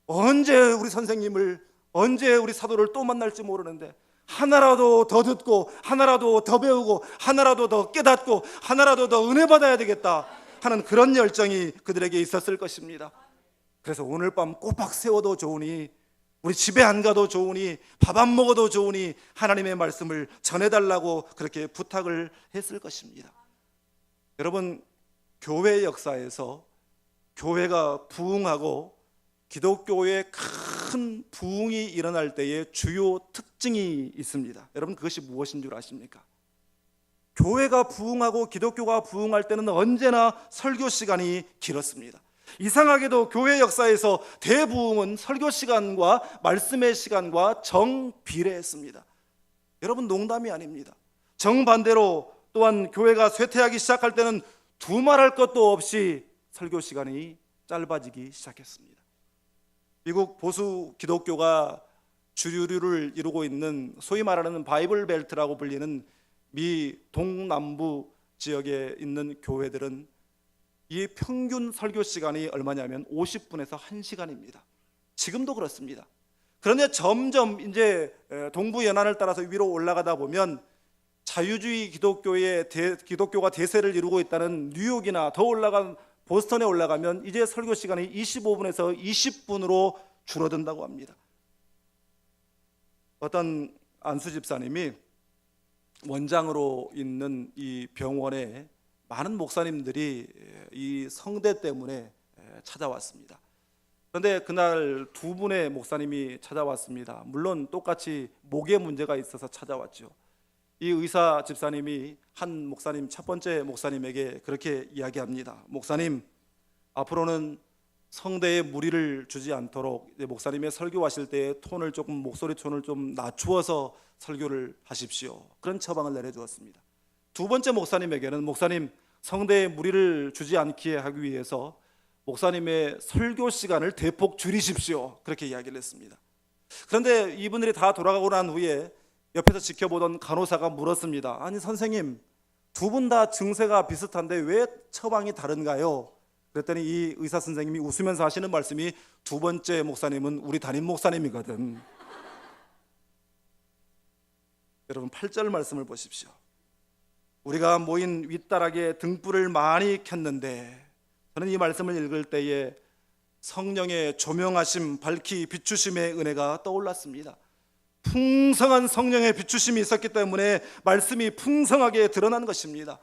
언제 우리 선생님을, 언제 우리 사도를 또 만날지 모르는데 하나라도 더 듣고 하나라도 더 배우고 하나라도 더 깨닫고 하나라도 더 은혜 받아야 되겠다 하는 그런 열정이 그들에게 있었을 것입니다. 그래서 오늘 밤 꼬박 세워도 좋으니, 우리 집에 안 가도 좋으니, 밥 안 먹어도 좋으니 하나님의 말씀을 전해달라고 그렇게 부탁을 했을 것입니다. 여러분, 교회 역사에서 교회가 부흥하고 기독교의 큰 부흥이 일어날 때의 주요 특징이 있습니다. 여러분, 그것이 무엇인 줄 아십니까? 교회가 부흥하고 기독교가 부흥할 때는 언제나 설교 시간이 길었습니다. 이상하게도 교회 역사에서 대부흥은 설교 시간과 말씀의 시간과 정비례했습니다. 여러분, 농담이 아닙니다. 정반대로 또한 교회가 쇠퇴하기 시작할 때는 두말할 것도 없이 설교 시간이 짧아지기 시작했습니다. 미국 보수 기독교가 주류를 이루고 있는 소위 말하는 바이블 벨트라고 불리는 미 동남부 지역에 있는 교회들은 이 평균 설교 시간이 얼마냐면 50분에서 1시간입니다. 지금도 그렇습니다. 그런데 점점 이제 동부 연안을 따라서 위로 올라가다 보면 자유주의 기독교가 대세를 이루고 있다는 뉴욕이나 더 올라간 보스턴에 올라가면 이제 설교 시간이 25분에서 20분으로 줄어든다고 합니다. 어떤 안수 집사님이 원장으로 있는 이 병원에 많은 목사님들이 이 성대 때문에 찾아왔습니다. 그런데 그날 두 분의 목사님이 찾아왔습니다. 물론 똑같이 목에 문제가 있어서 찾아왔죠. 이 의사 집사님이 한 목사님, 첫 번째 목사님에게 그렇게 이야기합니다. 목사님, 앞으로는 성대에 무리를 주지 않도록 목사님의 설교하실 때 목소리 톤을 좀 낮추어서 설교를 하십시오. 그런 처방을 내려주었습니다. 두 번째 목사님에게는 목사님, 성대에 무리를 주지 않게 하기 위해서 목사님의 설교 시간을 대폭 줄이십시오. 그렇게 이야기를 했습니다. 그런데 이분들이 다 돌아가고 난 후에 옆에서 지켜보던 간호사가 물었습니다. 아니 선생님, 두 분 다 증세가 비슷한데 왜 처방이 다른가요? 그랬더니 이 의사 선생님이 웃으면서 하시는 말씀이, 두 번째 목사님은 우리 담임 목사님이거든. 여러분, 8절 말씀을 보십시오. 우리가 모인 윗다락에 등불을 많이 켰는데, 저는 이 말씀을 읽을 때에 성령의 조명하심, 밝히 비추심의 은혜가 떠올랐습니다. 풍성한 성령의 비추심이 있었기 때문에 말씀이 풍성하게 드러난 것입니다.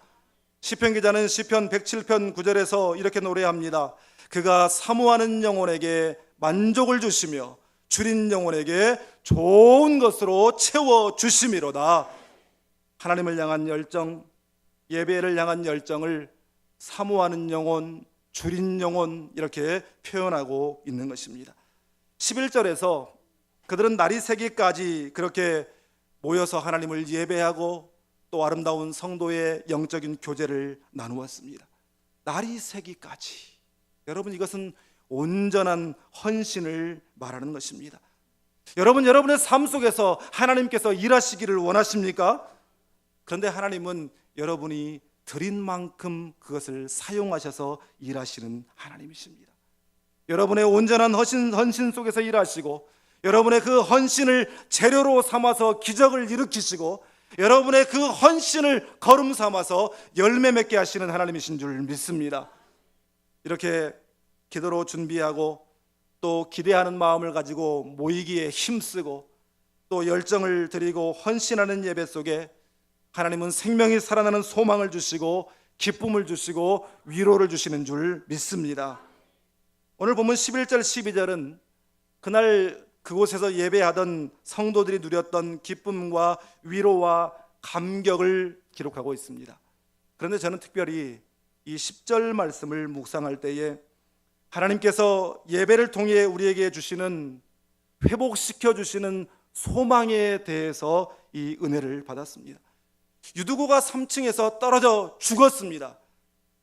시편 기자는 시편 107편 9절에서 이렇게 노래합니다. 그가 사모하는 영혼에게 만족을 주시며 줄인 영혼에게 좋은 것으로 채워 주심이로다. 하나님을 향한 열정, 예배를 향한 열정을 사모하는 영혼, 줄인 영혼 이렇게 표현하고 있는 것입니다. 11절에서 그들은 날이 새기까지 그렇게 모여서 하나님을 예배하고 또 아름다운 성도의 영적인 교제를 나누었습니다. 날이 새기까지. 여러분, 이것은 온전한 헌신을 말하는 것입니다. 여러분, 여러분의 삶 속에서 하나님께서 일하시기를 원하십니까? 그런데 하나님은 여러분이 드린 만큼 그것을 사용하셔서 일하시는 하나님이십니다. 여러분의 온전한 헌신 속에서 일하시고 여러분의 그 헌신을 재료로 삼아서 기적을 일으키시고 여러분의 그 헌신을 거름 삼아서 열매 맺게 하시는 하나님이신 줄 믿습니다. 이렇게 기도로 준비하고 또 기대하는 마음을 가지고 모이기에 힘쓰고 또 열정을 드리고 헌신하는 예배 속에 하나님은 생명이 살아나는 소망을 주시고 기쁨을 주시고 위로를 주시는 줄 믿습니다. 오늘 보면 11절 12절은 그날 그곳에서 예배하던 성도들이 누렸던 기쁨과 위로와 감격을 기록하고 있습니다. 그런데 저는 특별히 이 10절 말씀을 묵상할 때에 하나님께서 예배를 통해 우리에게 주시는, 회복시켜 주시는 소망에 대해서 이 은혜를 받았습니다. 유두고가 3층에서 떨어져 죽었습니다.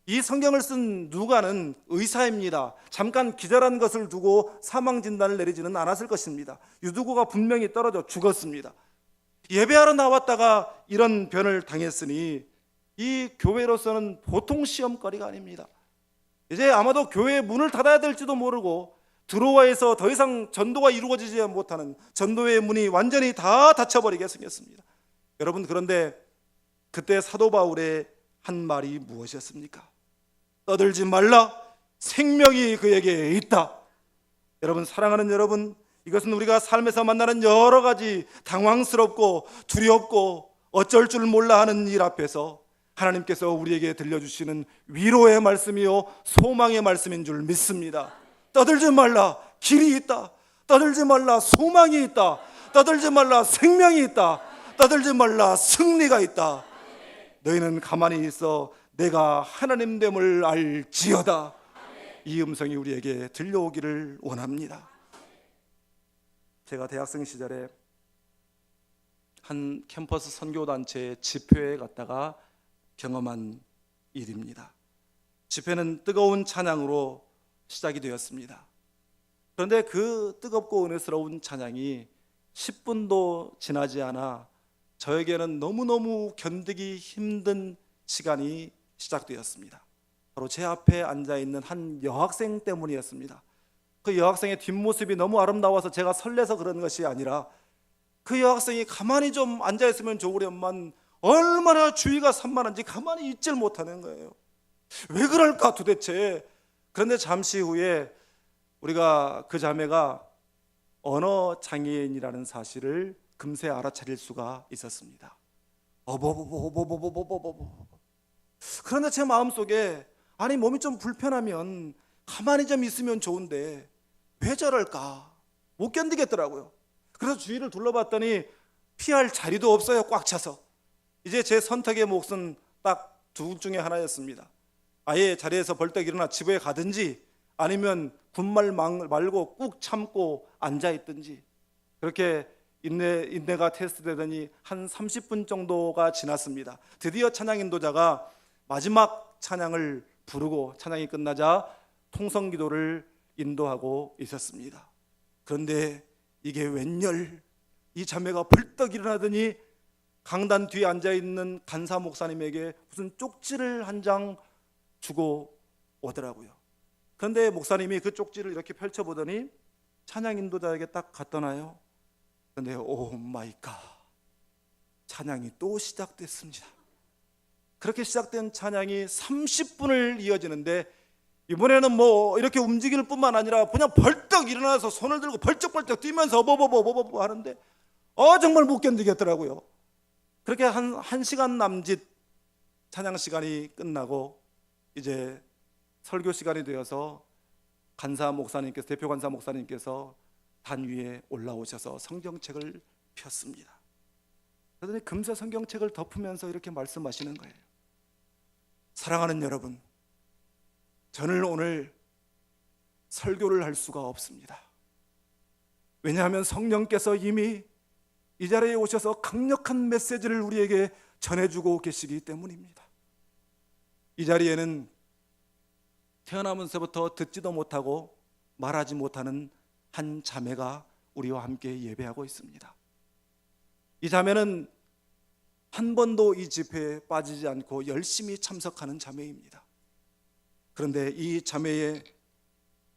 이 성경을 쓴 누가는 의사입니다. 잠깐 기절한 것을 두고 사망 진단을 내리지는 않았을 것입니다. 유두고가 분명히 떨어져 죽었습니다. 예배하러 나왔다가 이런 변을 당했으니 이 교회로서는 보통 시험거리가 아닙니다. 이제 아마도 교회의 문을 닫아야 될지도 모르고 드로아에서 더 이상 전도가 이루어지지 못하는 전도의 문이 완전히 다 닫혀버리게 생겼습니다. 여러분, 그런데 그때 사도 바울의 한 말이 무엇이었습니까? 떠들지 말라, 생명이 그에게 있다. 여러분, 사랑하는 여러분, 이것은 우리가 삶에서 만나는 여러 가지 당황스럽고 두렵고 어쩔 줄 몰라 하는 일 앞에서 하나님께서 우리에게 들려주시는 위로의 말씀이요 소망의 말씀인 줄 믿습니다. 떠들지 말라, 길이 있다. 떠들지 말라, 소망이 있다. 떠들지 말라, 생명이 있다. 떠들지 말라, 승리가 있다. 너희는 가만히 있어 내가 하나님됨을 알지어다. 이 음성이 우리에게 들려오기를 원합니다. 제가 대학생 시절에 한 캠퍼스 선교단체 집회에 갔다가 경험한 일입니다. 집회는 뜨거운 찬양으로 시작이 되었습니다. 그런데 그 뜨겁고 은혜스러운 찬양이 10분도 지나지 않아 저에게는 너무너무 견디기 힘든 시간이 시작되었습니다. 바로 제 앞에 앉아있는 한 여학생 때문이었습니다. 그 여학생의 뒷모습이 너무 아름다워서 제가 설레서 그런 것이 아니라 그 여학생이 가만히 좀 앉아있으면 좋으련만 얼마나 주의가 산만한지 가만히 있질 못하는 거예요. 왜 그럴까 도대체. 그런데 잠시 후에 우리가 그 자매가 언어 장애인이라는 사실을 금세 알아차릴 수가 있었습니다. 그런데 제 마음속에 아니 몸이 좀 불편하면 가만히 좀 있으면 좋은데 왜 저럴까 못 견디겠더라고요. 그래서 주위를 둘러봤더니 피할 자리도 없어요. 꽉 차서. 이제 제 선택의 몫은 딱 두 중에 하나였습니다. 아예 자리에서 벌떡 일어나 집에 가든지 아니면 군말 말고 꾹 참고 앉아있든지. 그렇게 인내가 테스트되더니 한 30분 정도가 지났습니다. 드디어 찬양 인도자가 마지막 찬양을 부르고 찬양이 끝나자 통성기도를 인도하고 있었습니다. 그런데 이게 웬열, 이 자매가 벌떡 일어나더니 강단 뒤에 앉아있는 간사 목사님에게 무슨 쪽지를 한 장 주고 오더라고요. 그런데 목사님이 그 쪽지를 이렇게 펼쳐보더니 찬양 인도자에게 딱 갖다 놔요. 그런데 오 마이 갓, 찬양이 또 시작됐습니다. 그렇게 시작된 찬양이 30분을 이어지는데 이번에는 뭐 이렇게 움직일 뿐만 아니라 그냥 벌떡 일어나서 손을 들고 벌쩍벌쩍 뛰면서 버버버버버 하는데 정말 못 견디겠더라고요. 그렇게 한 시간 남짓 찬양 시간이 끝나고 이제 설교 시간이 되어서 대표 간사 목사님께서 단 위에 올라오셔서 성경책을 폈습니다. 그러더니 금세 성경책을 덮으면서 이렇게 말씀하시는 거예요. 사랑하는 여러분, 저는 오늘 설교를 할 수가 없습니다. 왜냐하면 성령께서 이미 이 자리에 오셔서 강력한 메시지를 우리에게 전해주고 계시기 때문입니다. 이 자리에는 태어나면서부터 듣지도 못하고 말하지 못하는 한 자매가 우리와 함께 예배하고 있습니다. 이 자매는 한 번도 이 집회에 빠지지 않고 열심히 참석하는 자매입니다. 그런데 이 자매의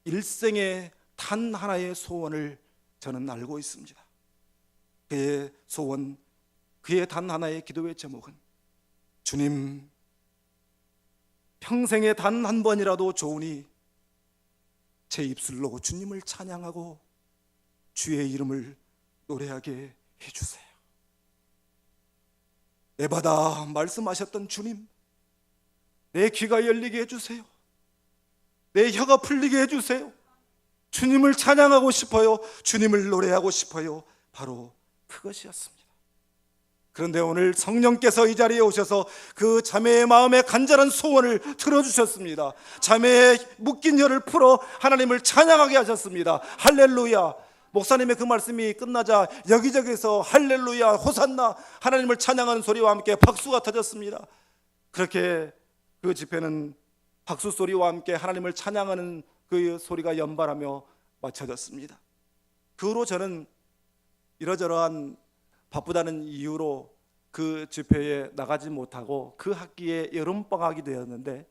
일생의 단 하나의 소원을 저는 알고 있습니다. 그의 소원, 그의 단 하나의 기도의 제목은 주님, 평생에 단 한 번이라도 좋으니 제 입술로 주님을 찬양하고 주의 이름을 노래하게 해주세요. 에바다 말씀하셨던 주님, 내 귀가 열리게 해주세요. 내 혀가 풀리게 해주세요. 주님을 찬양하고 싶어요. 주님을 노래하고 싶어요. 바로 그것이었습니다. 그런데 오늘 성령께서 이 자리에 오셔서 그 자매의 마음에 간절한 소원을 들어주셨습니다. 자매의 묶인 혀를 풀어 하나님을 찬양하게 하셨습니다. 할렐루야. 목사님의 그 말씀이 끝나자 여기저기서 할렐루야, 호산나, 하나님을 찬양하는 소리와 함께 박수가 터졌습니다. 그렇게 그 집회는 박수 소리와 함께 하나님을 찬양하는 그 소리가 연발하며 마쳐졌습니다. 그 후로 저는 이러저러한 바쁘다는 이유로 그 집회에 나가지 못하고 그 학기에 여름방학이 되었는데,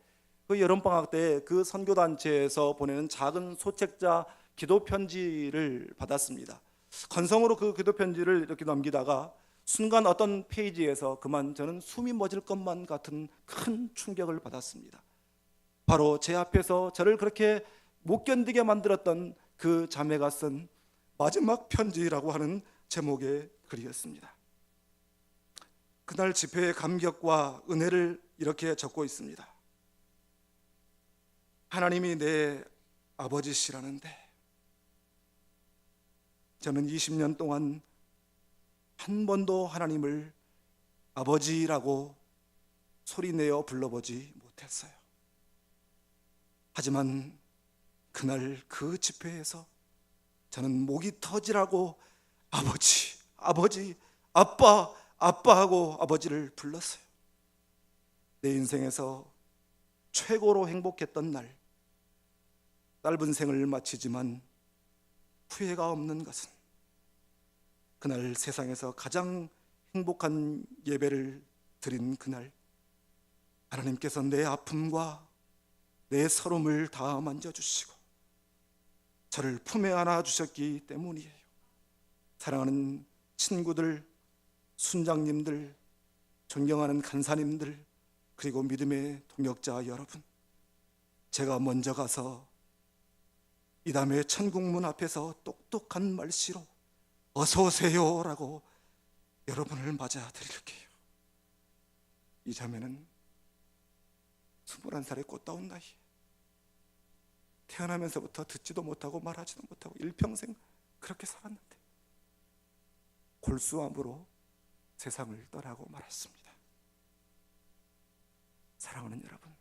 그 여름방학 때 그 선교단체에서 보내는 작은 소책자 기도편지를 받았습니다. 건성으로 그 기도편지를 이렇게 넘기다가 순간 어떤 페이지에서 그만 저는 숨이 멎을 것만 같은 큰 충격을 받았습니다. 바로 제 앞에서 저를 그렇게 못 견디게 만들었던 그 자매가 쓴 마지막 편지라고 하는 제목의 글이었습니다. 그날 집회의 감격과 은혜를 이렇게 적고 있습니다. 하나님이 내 아버지시라는데 저는 20년 동안 한 번도 하나님을 아버지라고 소리내어 불러보지 못했어요. 하지만 그날 그 집회에서 저는 목이 터지라고 아버지, 아버지, 아빠, 아빠하고 아버지를 불렀어요. 내 인생에서 최고로 행복했던 날, 짧은 생을 마치지만 후회가 없는 것은 그날 세상에서 가장 행복한 예배를 드린 그날, 하나님께서 내 아픔과 내 서름을 다 만져주시고 저를 품에 안아주셨기 때문이에요. 사랑하는 친구들, 순장님들, 존경하는 간사님들, 그리고 믿음의 동역자 여러분, 제가 먼저 가서 이 다음에 천국문 앞에서 똑똑한 말씨로 어서 오세요 라고 여러분을 맞아드릴게요. 이 자매는 21살의 꽃다운 나이에 태어나면서부터 듣지도 못하고 말하지도 못하고 일평생 그렇게 살았는데 골수암으로 세상을 떠나고 말았습니다. 사랑하는 여러분,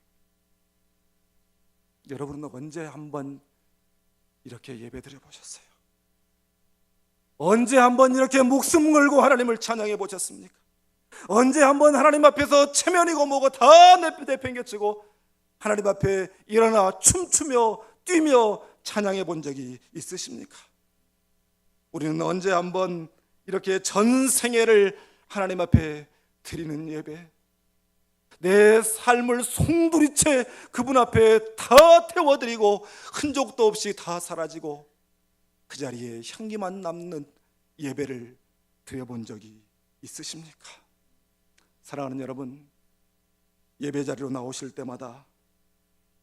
여러분은 언제 한번 이렇게 예배드려 보셨어요? 언제 한번 이렇게 목숨 걸고 하나님을 찬양해 보셨습니까? 언제 한번 하나님 앞에서 체면이고 뭐고 다 내팽개치고 하나님 앞에 일어나 춤추며 뛰며 찬양해 본 적이 있으십니까? 우리는 언제 한번 이렇게 전 생애를 하나님 앞에 드리는 예배, 내 삶을 송두리째 그분 앞에 다 태워드리고 흔적도 없이 다 사라지고 그 자리에 향기만 남는 예배를 드려본 적이 있으십니까? 사랑하는 여러분, 예배 자리로 나오실 때마다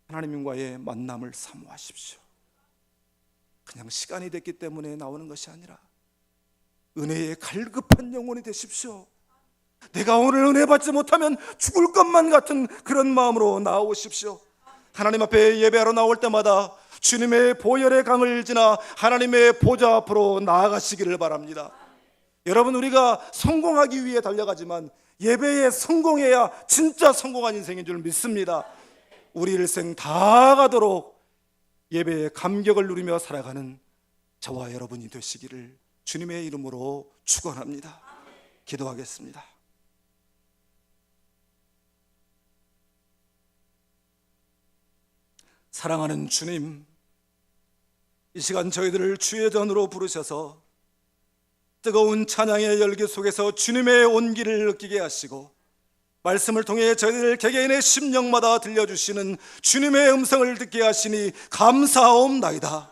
하나님과의 만남을 사모하십시오. 그냥 시간이 됐기 때문에 나오는 것이 아니라 은혜에 갈급한 영혼이 되십시오. 내가 오늘 은혜 받지 못하면 죽을 것만 같은 그런 마음으로 나오십시오. 하나님 앞에 예배하러 나올 때마다 주님의 보혈의 강을 지나 하나님의 보좌 앞으로 나아가시기를 바랍니다. 여러분, 우리가 성공하기 위해 달려가지만 예배에 성공해야 진짜 성공한 인생인 줄 믿습니다. 우리 일생 다 가도록 예배의 감격을 누리며 살아가는 저와 여러분이 되시기를 주님의 이름으로 축원합니다. 기도하겠습니다. 사랑하는 주님, 이 시간 저희들을 주의 전으로 부르셔서 뜨거운 찬양의 열기 속에서 주님의 온기를 느끼게 하시고 말씀을 통해 저희들 개개인의 심령마다 들려주시는 주님의 음성을 듣게 하시니 감사하옵나이다.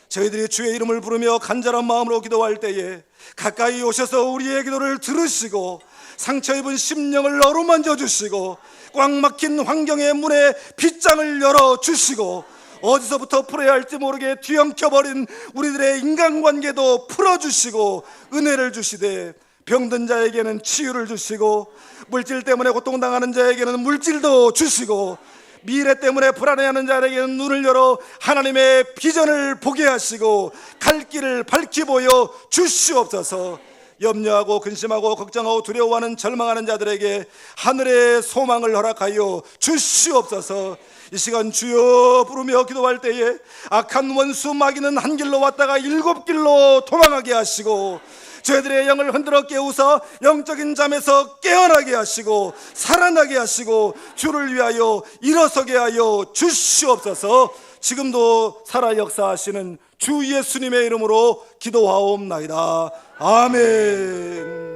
저희들이 주의 이름을 부르며 간절한 마음으로 기도할 때에 가까이 오셔서 우리의 기도를 들으시고 상처 입은 심령을 어루만져 주시고 꽉 막힌 환경의 문에 빗장을 열어주시고 어디서부터 풀어야 할지 모르게 뒤엉켜버린 우리들의 인간관계도 풀어주시고 은혜를 주시되 병든 자에게는 치유를 주시고 물질 때문에 고통당하는 자에게는 물질도 주시고 미래 때문에 불안해하는 자에게는 눈을 열어 하나님의 비전을 보게 하시고 갈 길을 밝히 보여 주시옵소서. 염려하고 근심하고 걱정하고 두려워하는 절망하는 자들에게 하늘의 소망을 허락하여 주시옵소서. 이 시간 주여 부르며 기도할 때에 악한 원수 마귀는 한 길로 왔다가 7길로 도망하게 하시고 저희들의 영을 흔들어 깨우사 영적인 잠에서 깨어나게 하시고 살아나게 하시고 주를 위하여 일어서게 하여 주시옵소서. 지금도 살아 역사하시는 주 예수님의 이름으로 기도하옵나이다. 아멘.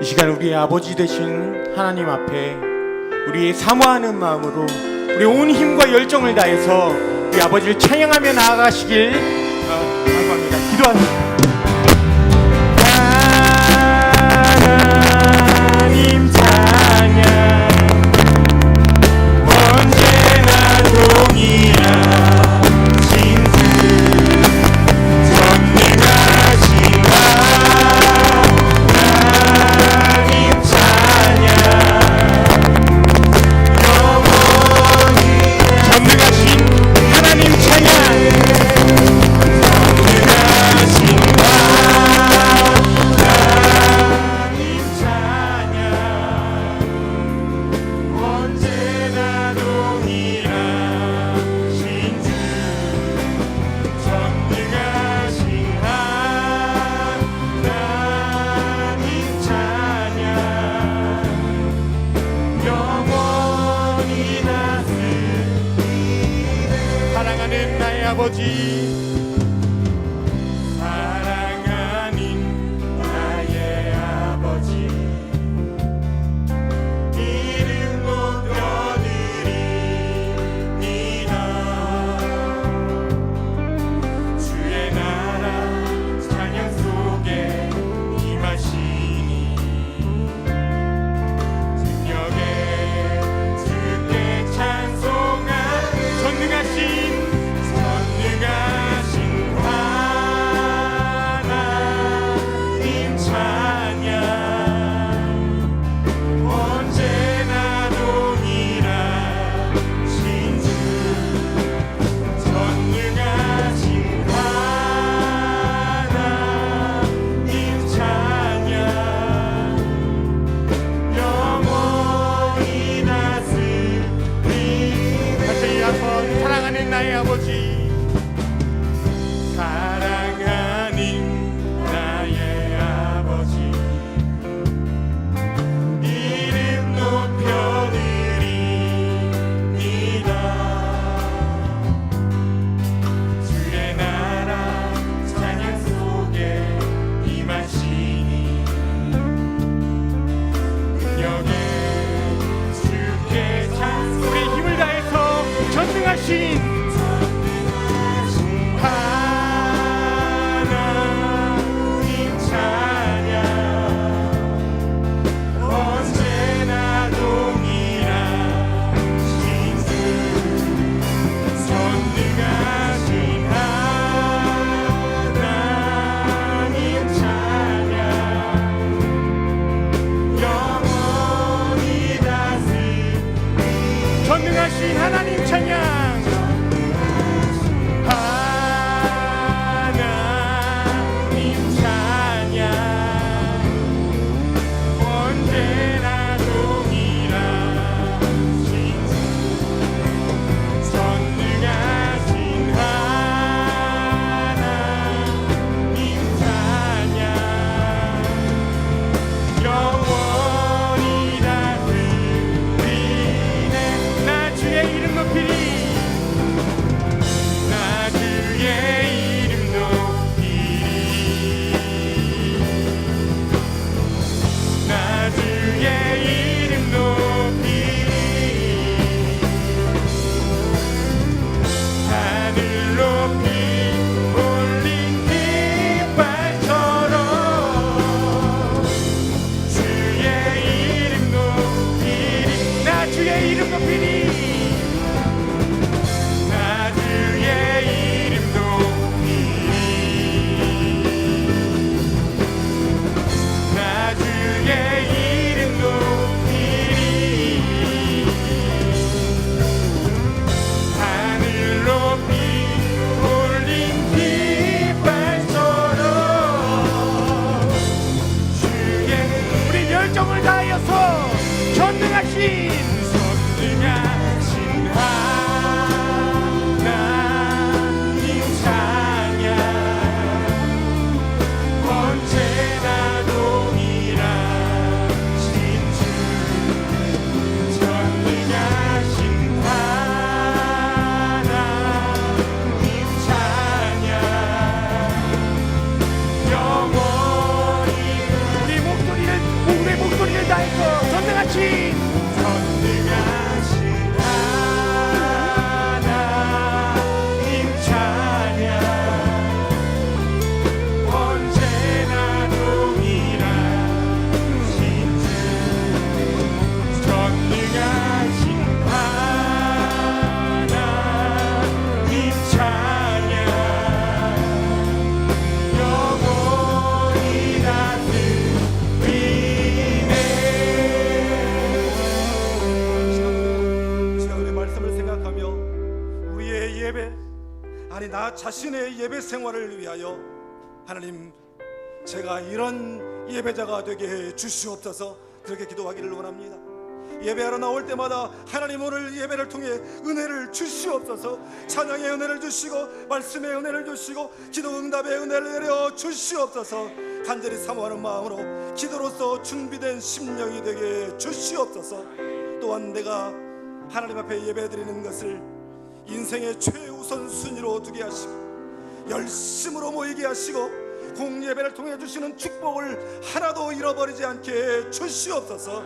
이 시간 우리의 아버지 되신 하나님 앞에 우리 사모하는 마음으로 우리 온 힘과 열정을 다해서 우리 아버지를 찬양하며 나아가시길 바랍니다. 기도합니다. 하나님 찬양 언제나 동이야 진실 전능하신 하나님 찬양 영원히 전능하신 하나님 찬양 아니 나 자신의 예배 생활을 위하여 하나님 제가 이런 예배자가 되게 해 주시옵소서. 그렇게 기도하기를 원합니다. 예배하러 나올 때마다 하나님 오늘 예배를 통해 은혜를 주시옵소서. 찬양의 은혜를 주시고 말씀의 은혜를 주시고 기도 응답의 은혜를 내려 주시옵소서. 간절히 사모하는 마음으로 기도로서 준비된 심령이 되게 해 주시옵소서. 또한 내가 하나님 앞에 예배드리는 것을 인생의 최우선 순위로 두게 하시고 열심으로 모이게 하시고 공예배를 통해 주시는 축복을 하나도 잃어버리지 않게 해 주시옵소서.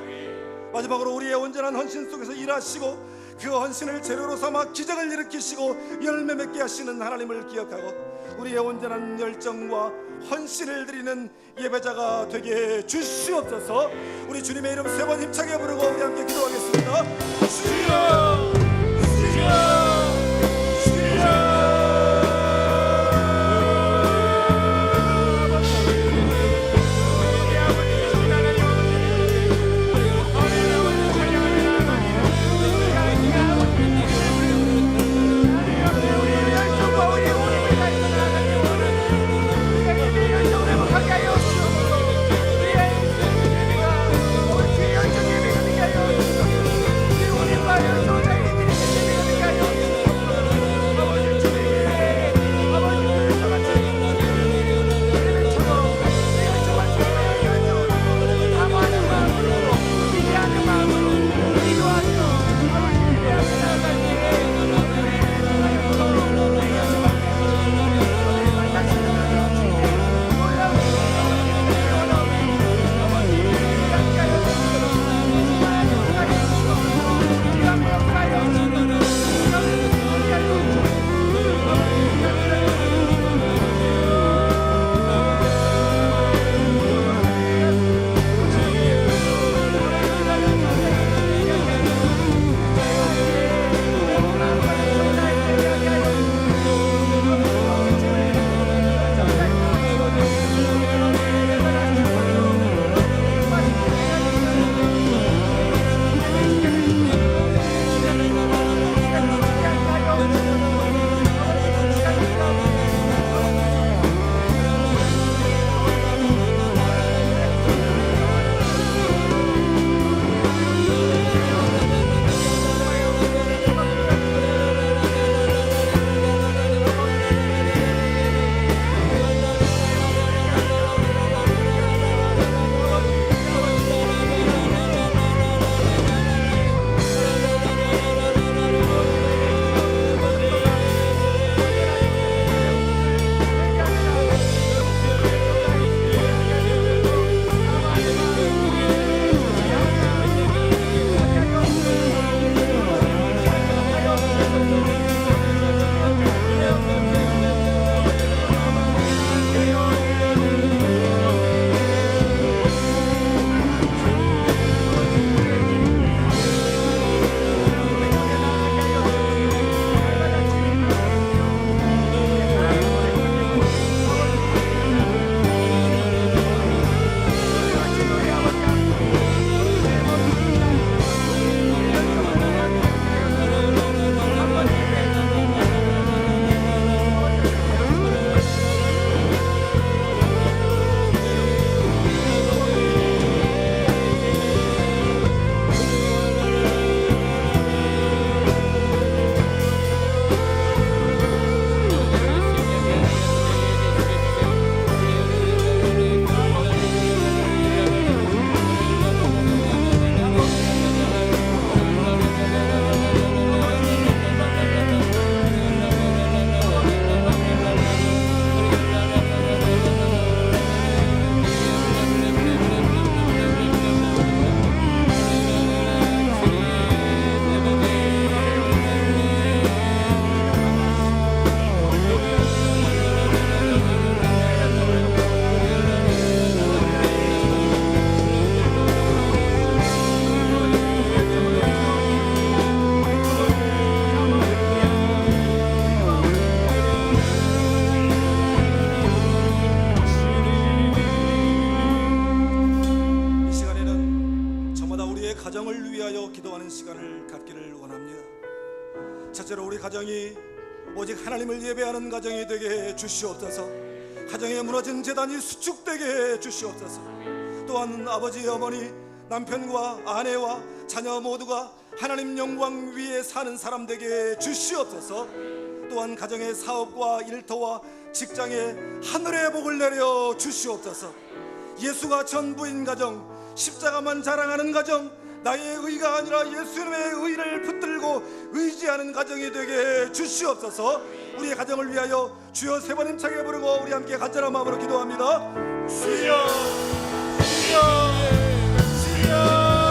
마지막으로 우리의 온전한 헌신 속에서 일하시고 그 헌신을 재료로 삼아 기적을 일으키시고 열매 맺게 하시는 하나님을 기억하고 우리의 온전한 열정과 헌신을 드리는 예배자가 되게 해 주시옵소서. 우리 주님의 이름 세 번 힘차게 부르고 우리 함께 기도하겠습니다. 주여 주여 첫째로 우리 가정이 오직 하나님을 예배하는 가정이 되게 해 주시옵소서. 가정에 무너진 재단이 수축되게 해 주시옵소서. 또한 아버지, 어머니, 남편과 아내와 자녀 모두가 하나님 영광 위에 사는 사람 되게 해 주시옵소서. 또한 가정의 사업과 일터와 직장에 하늘의 복을 내려 주시옵소서. 예수가 전부인 가정, 십자가만 자랑하는 가정, 나의 의가 아니라 예수님의 의를 붙들고 의지하는 가정이 되게 해 주시옵소서. 우리의 가정을 위하여 주여 세 번 힘차게 부르고 우리 함께 간절한 마음으로 기도합니다. 주여, 주여, 주여.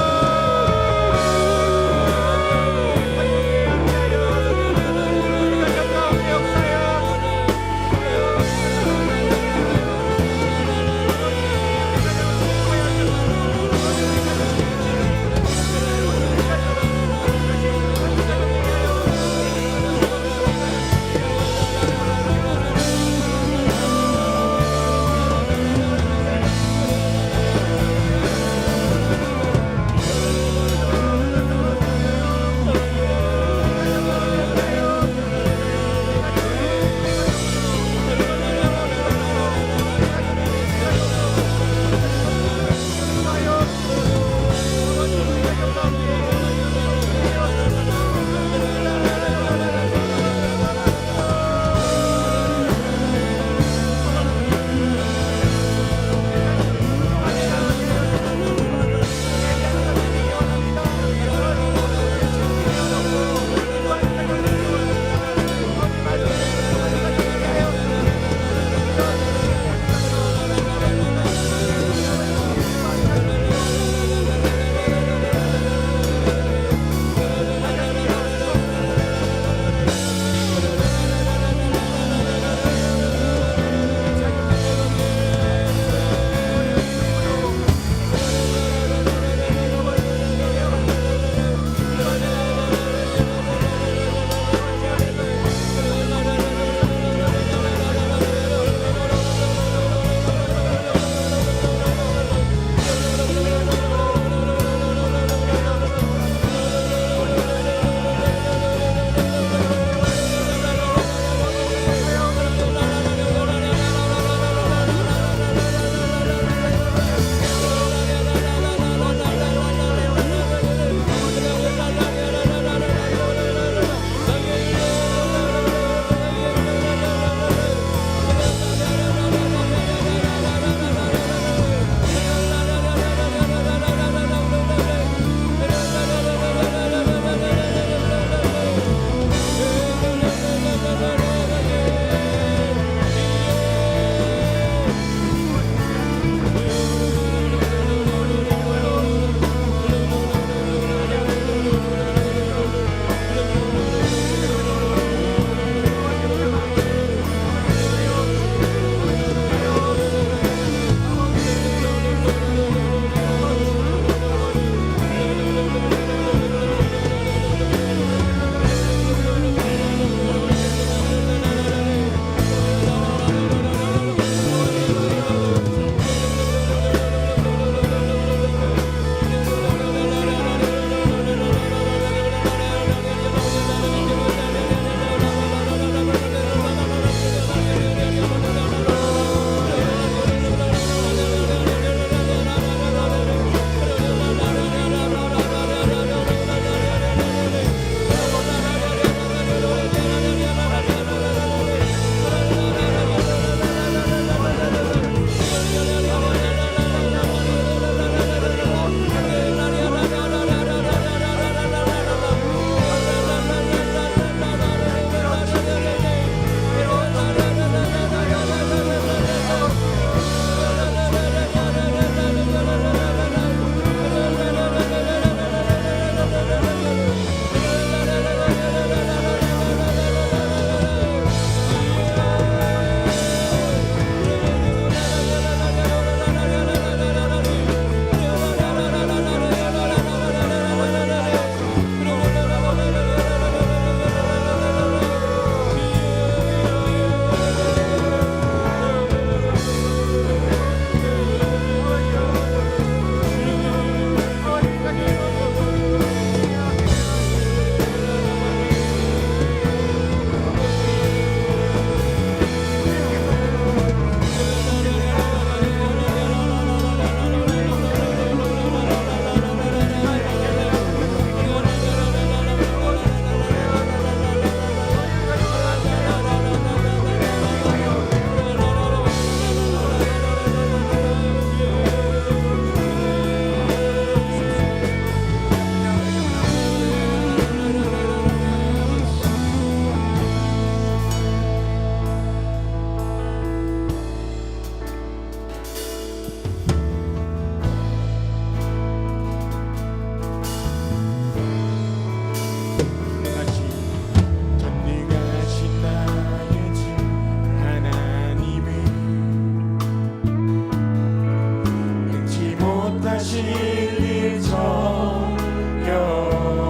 일 전혀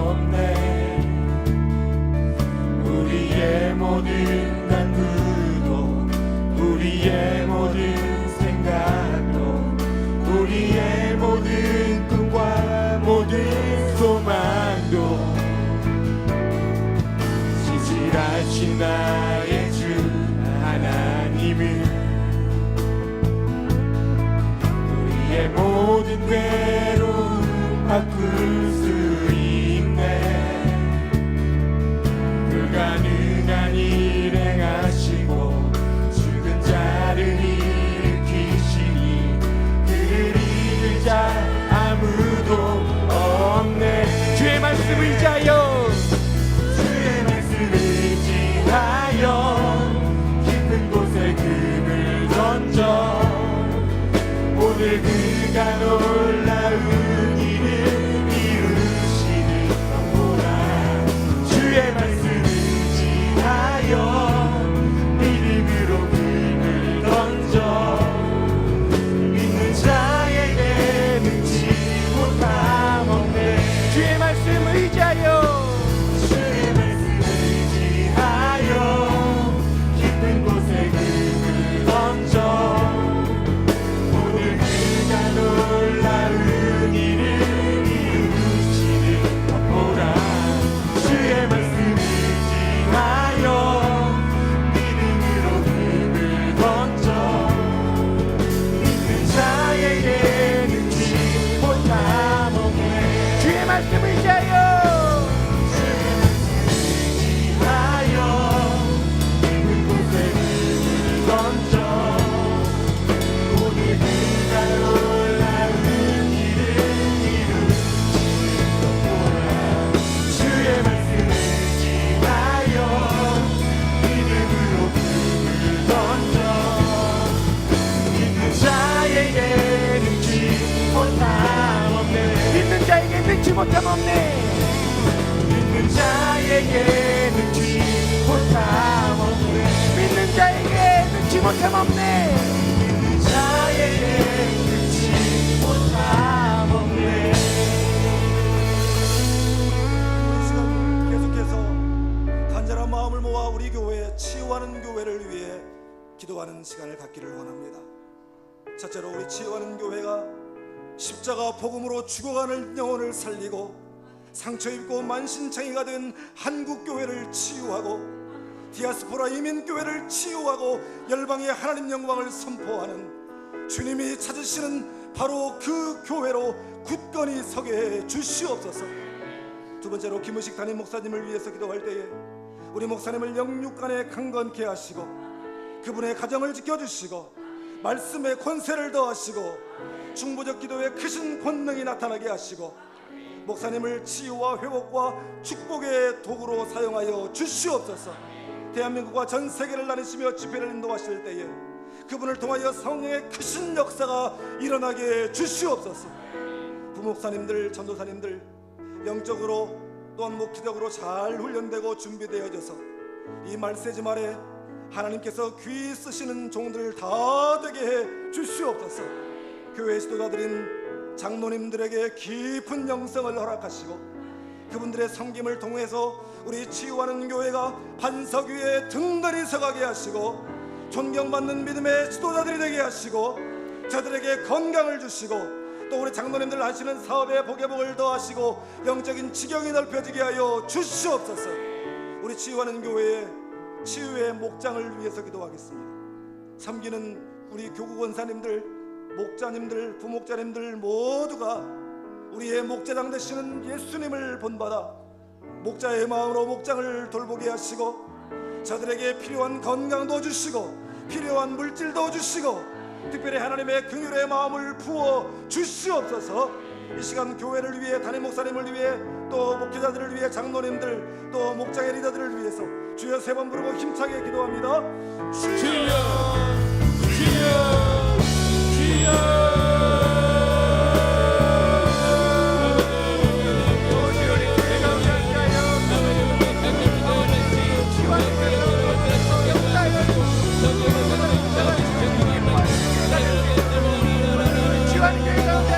없네. 우리의 모든 간구도 우리의 모든 생각도 우리의 모든 꿈과 모든 소망도 신실하신 나의 주 하나님은 우리의 모든 괴로움 바꿀 수 있네. 불가능한 일 행하시고 죽은 자를 일으키시니 그를 이길 자 아무도 없네. 주의 말씀 의지하여 주의 말씀 의지하여 깊은 곳에 금을 던져 오늘 그가 놀라운 일을 이루시는 보라. 주의 말씀 의지하여 믿음으로 금을 던져 믿는 자에게 능치 못함 없네. 주의 말씀 의지하여 주의 말씀 의지하여 깊은 곳에 금을 던져 오늘 그가 놀라운 일을 이루시는 보라. 주의 말씀 의지하여 믿음으로 금을 던져 믿는 자에게 능치 못함 없네. 주의 말씀 의지하여 깊은 곳에 금을 던져 오늘 그가 놀라운 일을 이루시는 보라. 주의 말씀 의지하여 믿음으로 금을 던져 믿는 자에게 능치 못함 없네. 믿는 자에게 능치 못함 없네. 믿는 자에게 능치 못함 없네. 믿는 자에게 능치 못함 없네. 믿는 자에게 능치 못함 없네. 우리 지금 계속해서 간절한 마음을 모아 우리 교회 치유하는 교회를 위해 기도하는 시간을 갖기를 원합니다. 첫째로 우리 치유하는 교회가 십자가 복음으로 죽어가는 영혼을 살리고 상처 입고 만신창이가 된 한국 교회를 치유하고 디아스포라 이민 교회를 치유하고 열방의 하나님 영광을 선포하는 주님이 찾으시는 바로 그 교회로 굳건히 서게 해 주시옵소서. 두 번째로 김의식 담임 목사님을 위해서 기도할 때에 우리 목사님을 영육간에 강건케 하시고 그분의 가정을 지켜주시고 말씀의 권세를 더하시고 중보적 기도에 크신 권능이 나타나게 하시고 목사님을 치유와 회복과 축복의 도구로 사용하여 주시옵소서. 대한민국과 전 세계를 나누시며 집회를 인도하실 때에 그분을 통하여 성령의 크신 역사가 일어나게 주시옵소서. 부목사님들, 전도사님들 영적으로 또한 목회적으로 잘 훈련되고 준비되어져서 이 말세지 말에 하나님께서 귀 쓰시는 종들 다 되게 해 주시옵소서. 교회 지도자들인 장로님들에게 깊은 영성을 허락하시고 그분들의 섬김을 통해서 우리 치유하는 교회가 반석 위에 든든히 서가게 하시고 존경받는 믿음의 지도자들이 되게 하시고 저들에게 건강을 주시고 또 우리 장로님들 하시는 사업에 복의 복을 더하시고 영적인 지경이 넓혀지게 하여 주시옵소서. 우리 치유하는 교회의 치유의 목장을 위해서 기도하겠습니다. 섬기는 우리 교구 권사님들, 목자님들, 부목자님들 모두가 우리의 목자장 되시는 예수님을 본받아 목자의 마음으로 목장을 돌보게 하시고 저들에게 필요한 건강도 주시고 필요한 물질도 주시고 특별히 하나님의 긍휼의 마음을 부어 주시옵소서. 이 시간 교회를 위해 담임 목사님을 위해 또 목회자들을 위해 장로님들 또 목장의 리더들을 위해서 주여 세 번 부르고 힘차게 기도합니다. 주여 주여 주여 지원교회 가운데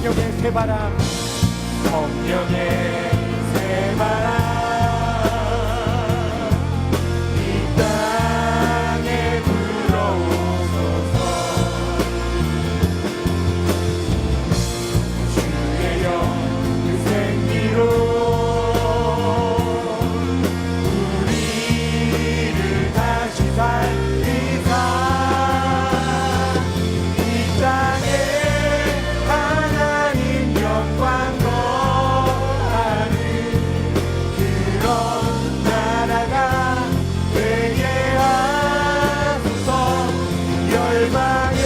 성령의 새바람 성령의 새바람 이 땅에 불어오소서 주의 영 그 생기로 우리를 다시 살리사 이 땅에 하나님 영광 거하는 그런 나라가 되게 하소서 열방에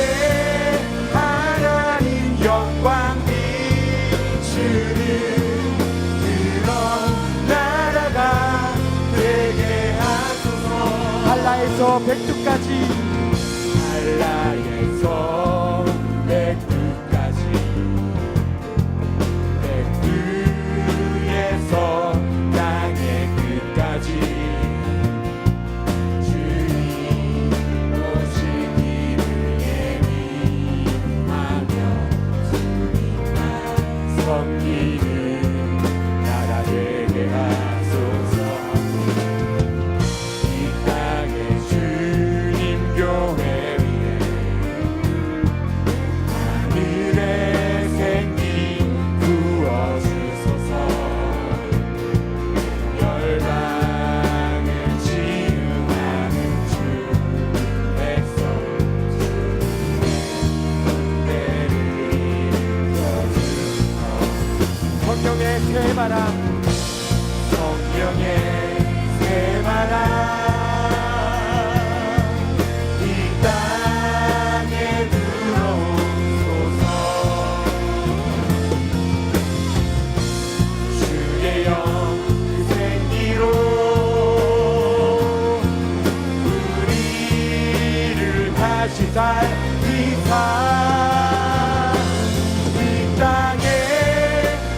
하나님 영광 비추는 그런 나라가 되게 하소서 한라에서 백두까지 한라에서 백두까지 백두에서 땅의 끝까지 주님 오시기를 예비하며 주님만 섬기는 나라 되게 하소서 이 땅에 주님 교회 위에 하늘의 생기 부어주소서 열방을 지음하는 주 백성 주님의 때를 이끌어주소서 성령의 새바람 성령의 새바람 이 땅에 들어오소서 주의 영 그 생기로 우리를 다시 살리사 이 땅에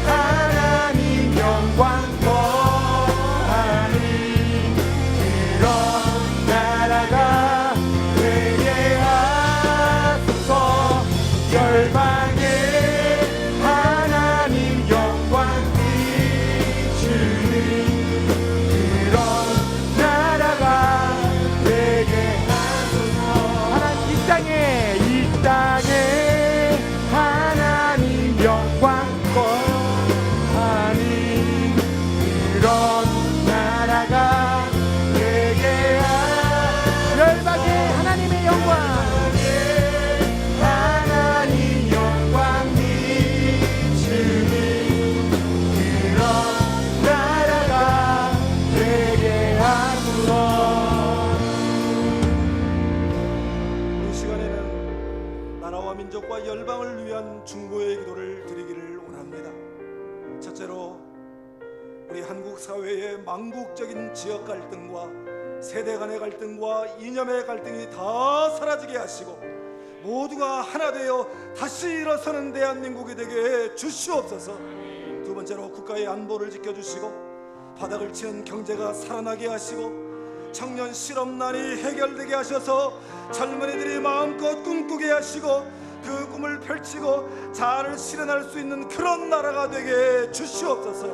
하나님 영광 거하는 그런 나라가 되게 하소서 열방에 하나님 영광 비추는 그런 나라가 되게 하소서 하나님 이 땅에 하나님 영광 거하는 그런 나라가 되게 열방에 하나님의 영광 하나님 영광 비추는 그런 나라가 되게 하소서 이 시간에는 나라와 민족과 열방을 위한 중보의 기도를 드리기를 원합니다. 첫째로 우리 한국 사회의 망국적인 지역 갈등과 세대 간의 갈등과 이념의 갈등이 다 사라지게 하시고 모두가 하나 되어 다시 일어서는 대한민국이 되게 주시옵소서. 두 번째로 국가의 안보를 지켜주시고 바닥을 치는 경제가 살아나게 하시고 청년 실업난이 해결되게 하셔서 젊은이들이 마음껏 꿈꾸게 하시고 그 꿈을 펼치고 잘 실현할 수 있는 그런 나라가 되게 주시옵소서.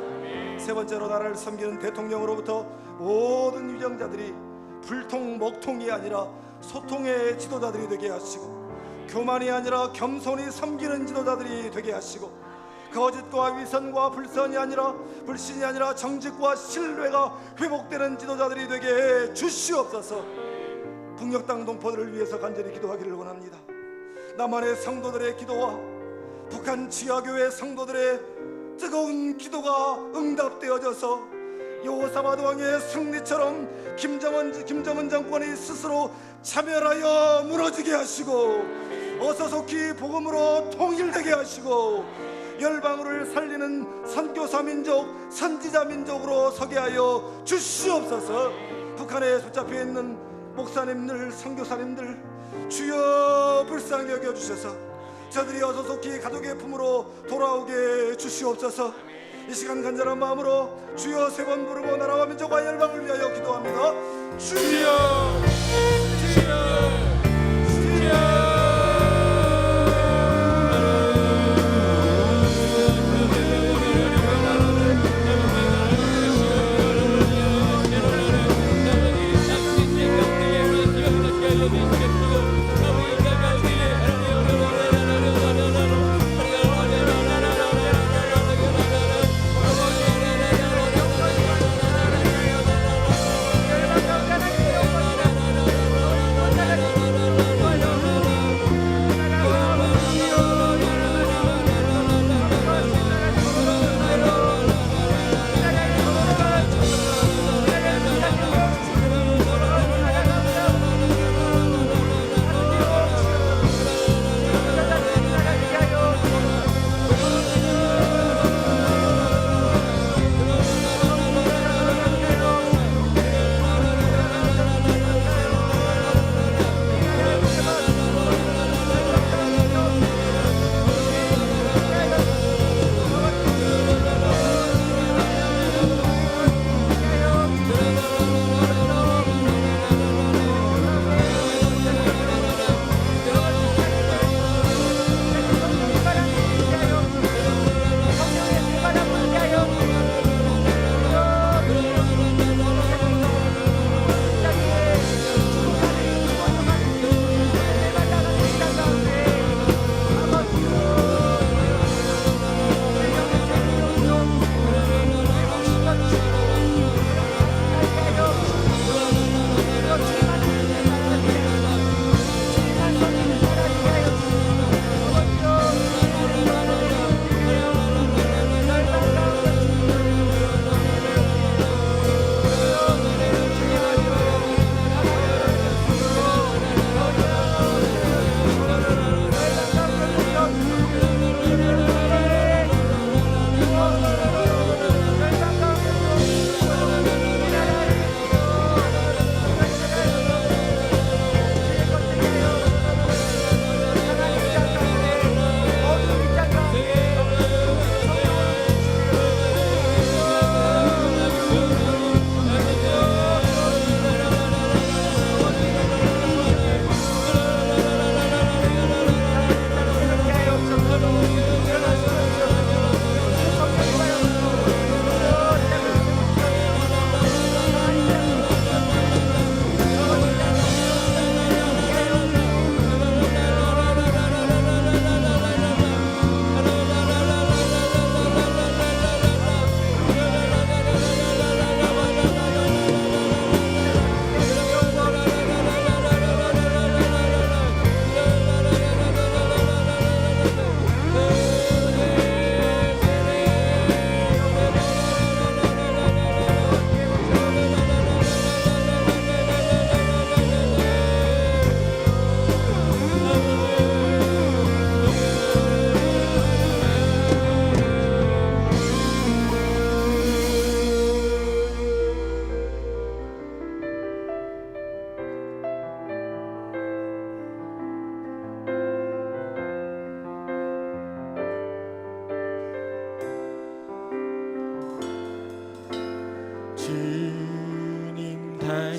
세 번째로 나라를 섬기는 대통령으로부터 모든 위정자들이 불통 먹통이 아니라 소통의 지도자들이 되게 하시고 교만이 아니라 겸손히 섬기는 지도자들이 되게 하시고 거짓과 위선과 불선이 아니라 불신이 아니라 정직과 신뢰가 회복되는 지도자들이 되게 주시옵소서. 북녘 땅 동포들을 위해서 간절히 기도하기를 원합니다. 남한의 성도들의 기도와 북한 지하교회 성도들의 뜨거운 기도가 응답되어져서 여호사밧 왕의 승리처럼 김정은 정권이 스스로 차멸하여 무너지게 하시고 어서속히 복음으로 통일되게 하시고 열방을 살리는 선교사 민족, 선지자 민족으로 서게 하여 주시옵소서. 북한에 붙잡혀 있는 목사님들, 선교사님들 주여 불쌍히 여겨주셔서 저들이 어서속히 가족의 품으로 돌아오게 주시옵소서. 이 시간 간절한 마음으로 주여 세 번 부르고 나라와 민족과 열방을 위하여 기도합니다. 주여, 주여, 주여.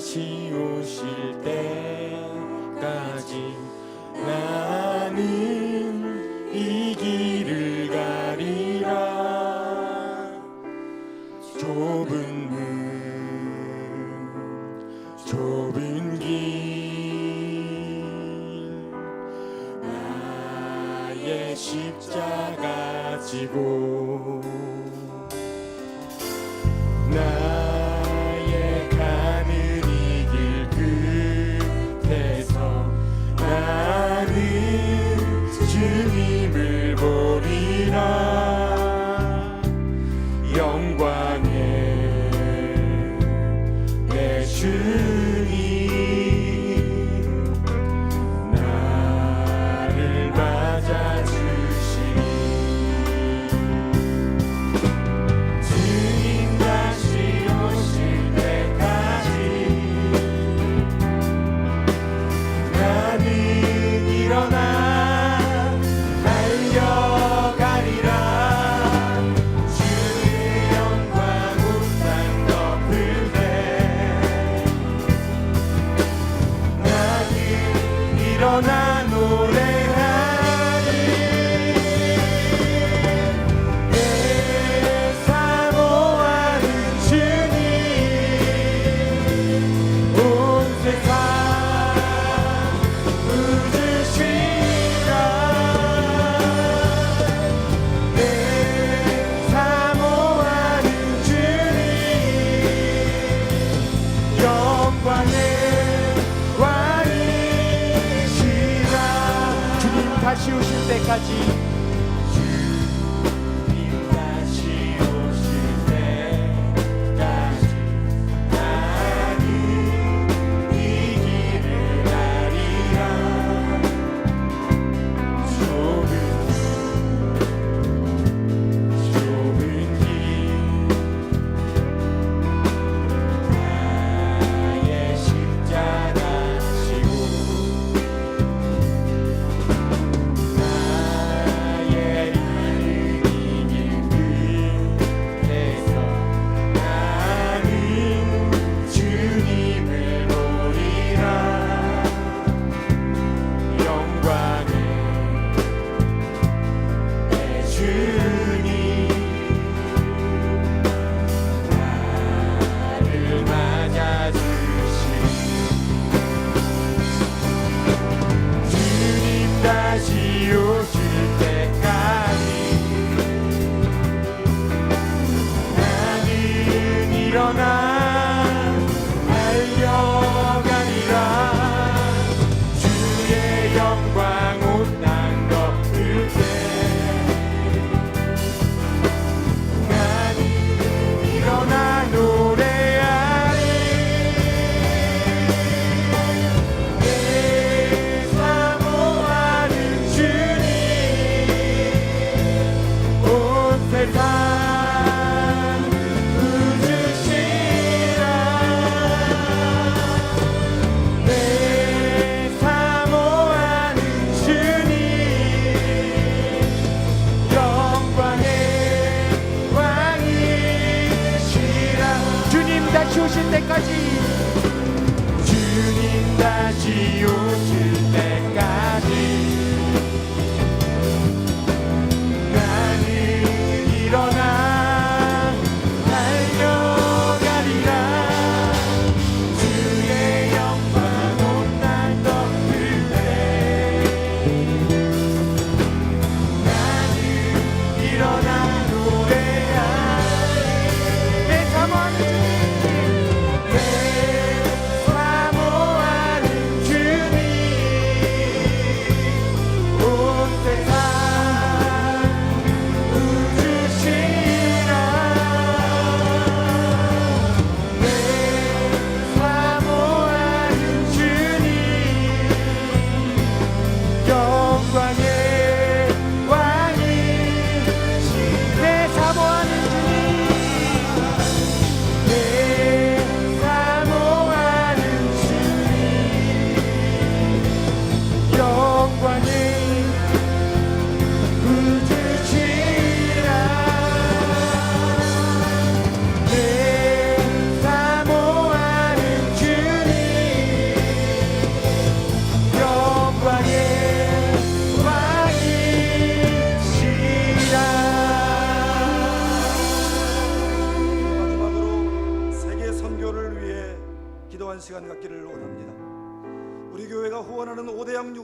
다시 오실 때까지 나는 이 길을 가리라. 좁은 문 좁은 길 나의 십자가 지고 나의 가는 이 길 끝에서 나는 주님을 보리라. 영광의 내 주님 나를 맞아주시니 주님 다시 오실 때까지 나는 일어나 달려가리라. 주의 영광 우상 덮을 때 나는 일어나 노래하리. 내 사모하는 주님 온 세상 웃으시라. 내 사모하는 주님 영광의 왕이시라. 주님 다시 오실 때까지 주님 다시 오실 때까지 나는 이 길을 가리라. 좁은 길 나의 십자가 지고 나의 가는 이 길 끝에서 나는 주님을 보리라. 영광의 내 주님 나를 맞아주시니 주님 다시 오실 때까지 나는 일어나 달려가리라. 주의 영광 온 땅 덮을 때 나는 일어나 노래하리. 내 사모하는 주님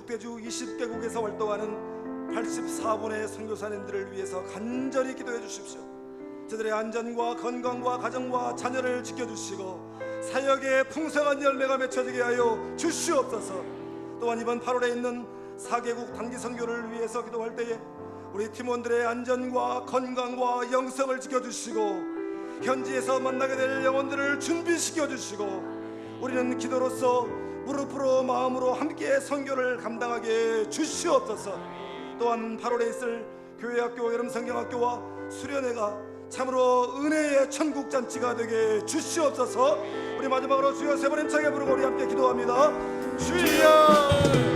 흑대주 20개국에서 활동하는 84분의 선교사님들을 위해서 간절히 기도해 주십시오. 저들의 안전과 건강과 가정과 자녀를 지켜주시고 사역의 풍성한 열매가 맺혀지게 하여 주시옵소서. 또한 이번 8월에 있는 4개국 단기 선교를 위해서 기도할 때에 우리 팀원들의 안전과 건강과 영성을 지켜주시고 현지에서 만나게 될 영혼들을 준비시켜 주시고 우리는 기도로서 무릎으로 마음으로 함께 선교를 감당하게 주시옵소서. 또한 8월에 있을 교회학교 여름성경학교와 수련회가 참으로 은혜의 천국잔치가 되게 주시옵소서. 우리 마지막으로 주여 세 번 힘차게 부르고 우리 함께 기도합니다. 주여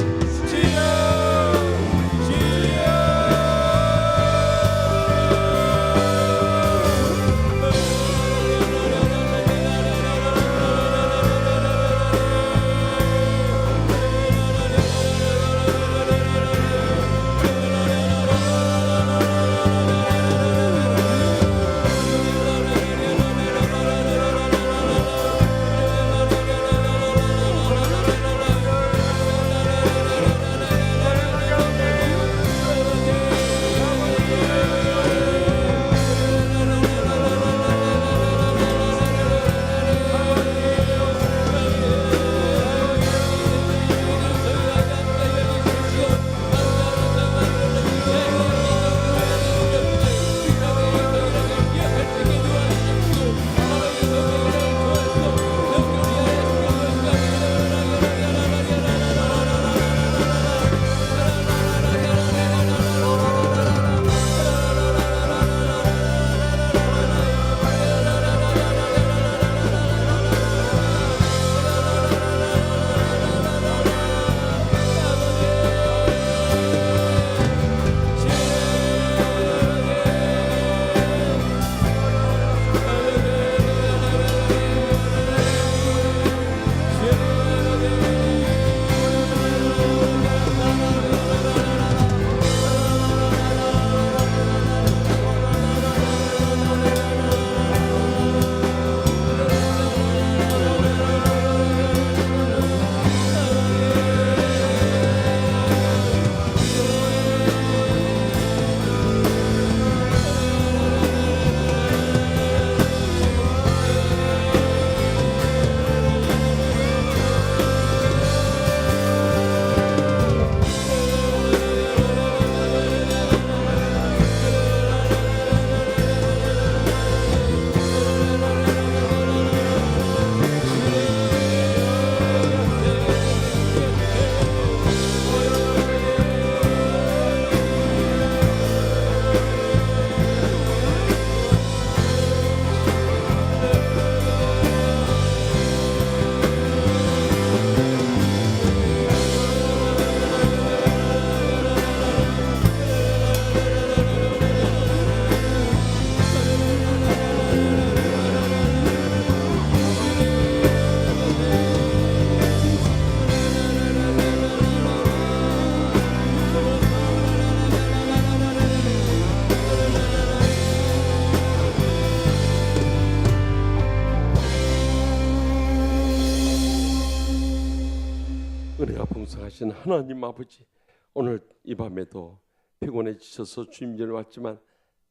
은혜가 풍성하신 하나님 아버지, 오늘 이 밤에도 피곤해 지쳐서 주님 전에 왔지만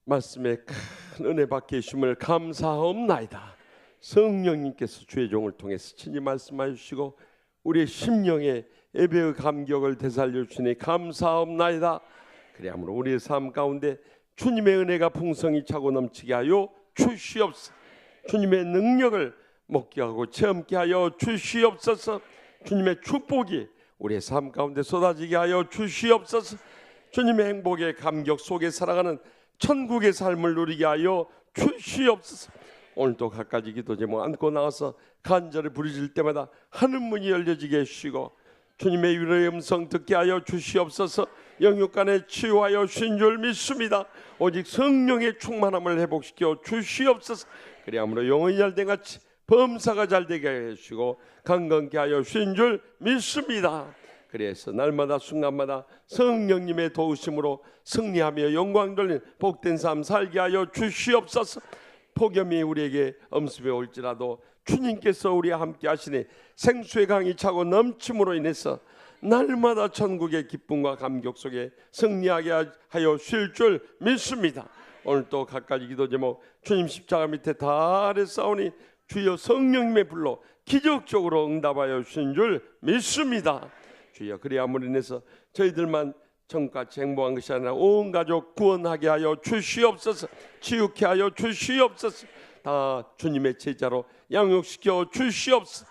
말씀에 큰 은혜 받게 해주심을 감사하옵나이다. 성령님께서 주의 종을 통해서 친히 말씀하여 주시고 우리의 심령에 예배의 감격을 되살려 주시니 감사하옵나이다. 그리하므로 우리의 삶 가운데 주님의 은혜가 풍성히 차고 넘치게 하여 주시옵소서. 주님의 능력을 목격하고 체험케 하여 주시옵소서. 주님의 축복이 우리의 삶 가운데 쏟아지게 하여 주시옵소서. 주님의 행복의 감격 속에 살아가는 천국의 삶을 누리게 하여 주시옵소서. 오늘도 갖가지 기도 제목 안고 나와서 간절히 부르짖을 때마다 하늘 문이 열려지게 해주시고 주님의 위로의 음성 듣게 하여 주시옵소서. 영육간에 치유하여 주신 줄 믿습니다. 오직 성령의 충만함을 회복시켜 주시옵소서. 그리하므로 영혼이 잘된 같이 범사가 잘되게 해주시고 강건케 하여 주신 줄 믿습니다. 그래서 날마다 순간마다 성령님의 도우심으로 승리하며 영광 돌린 복된 삶 살게 하여 주시옵소서. 폭염이 우리에게 엄습해 올지라도 주님께서 우리와 함께 하시니 생수의 강이 차고 넘침으로 인해서 날마다 천국의 기쁨과 감격 속에 승리하게 하여 쉴 줄 믿습니다. 오늘 또 각가지 기도 제목 주님 십자가 밑에 다 아래 싸우니 주여 성령님의 불로 기적적으로 응답하여 주신 줄 믿습니다. 주여 그리함으로 인해서 저희들만 정같이 행복한 것이 아니라 온 가족 구원하게 하여 주시옵소서. 치유케 하여 주시옵소서. 다 주님의 제자로 양육시켜 주시옵소서.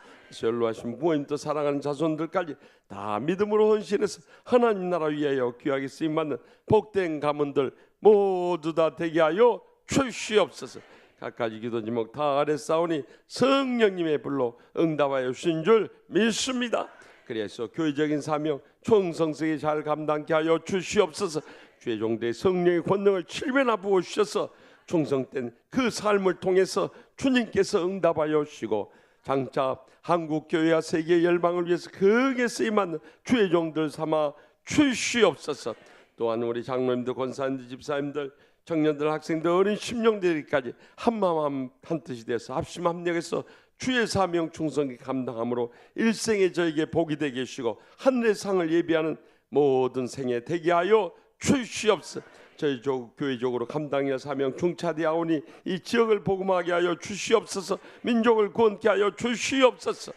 연로하신 부모님도 사랑하는 자손들까지 다 믿음으로 헌신해서 하나님 나라 위하여 귀하게 쓰임받는 복된 가문들 모두 다 되게 하여 주시옵소서. 각가지 기도 제목 다 아래 싸우니 성령님의 불로 응답하여 주신 줄 믿습니다. 그래서 교회적인 사명 총성스럽게 잘 감당케 하여 주시옵소서. 주의 종들의 성령의 권능을 7배나 부어주셔서 충성된 그 삶을 통해서 주님께서 응답하여 주시고 장차 한국교회와 세계 열방을 위해서 크게 쓰임받는 주의 종들 삼아 주시옵소서. 또한 우리 장로님들, 권사님들, 집사님들, 청년들, 학생들, 어린 심령들까지 한마음 한뜻이 돼서 합심합력해서 주의 사명 충성히 감당함으로 일생에 저에게 복이 되게 하시고 하늘의 상을 예비하는 모든 생에 되게 하여 주시옵소서. 저희 교회적으로 감당해야 사명 중차되하오니 이 지역을 복음하게 하여 주시옵소서. 민족을 구원케 하여 주시옵소서.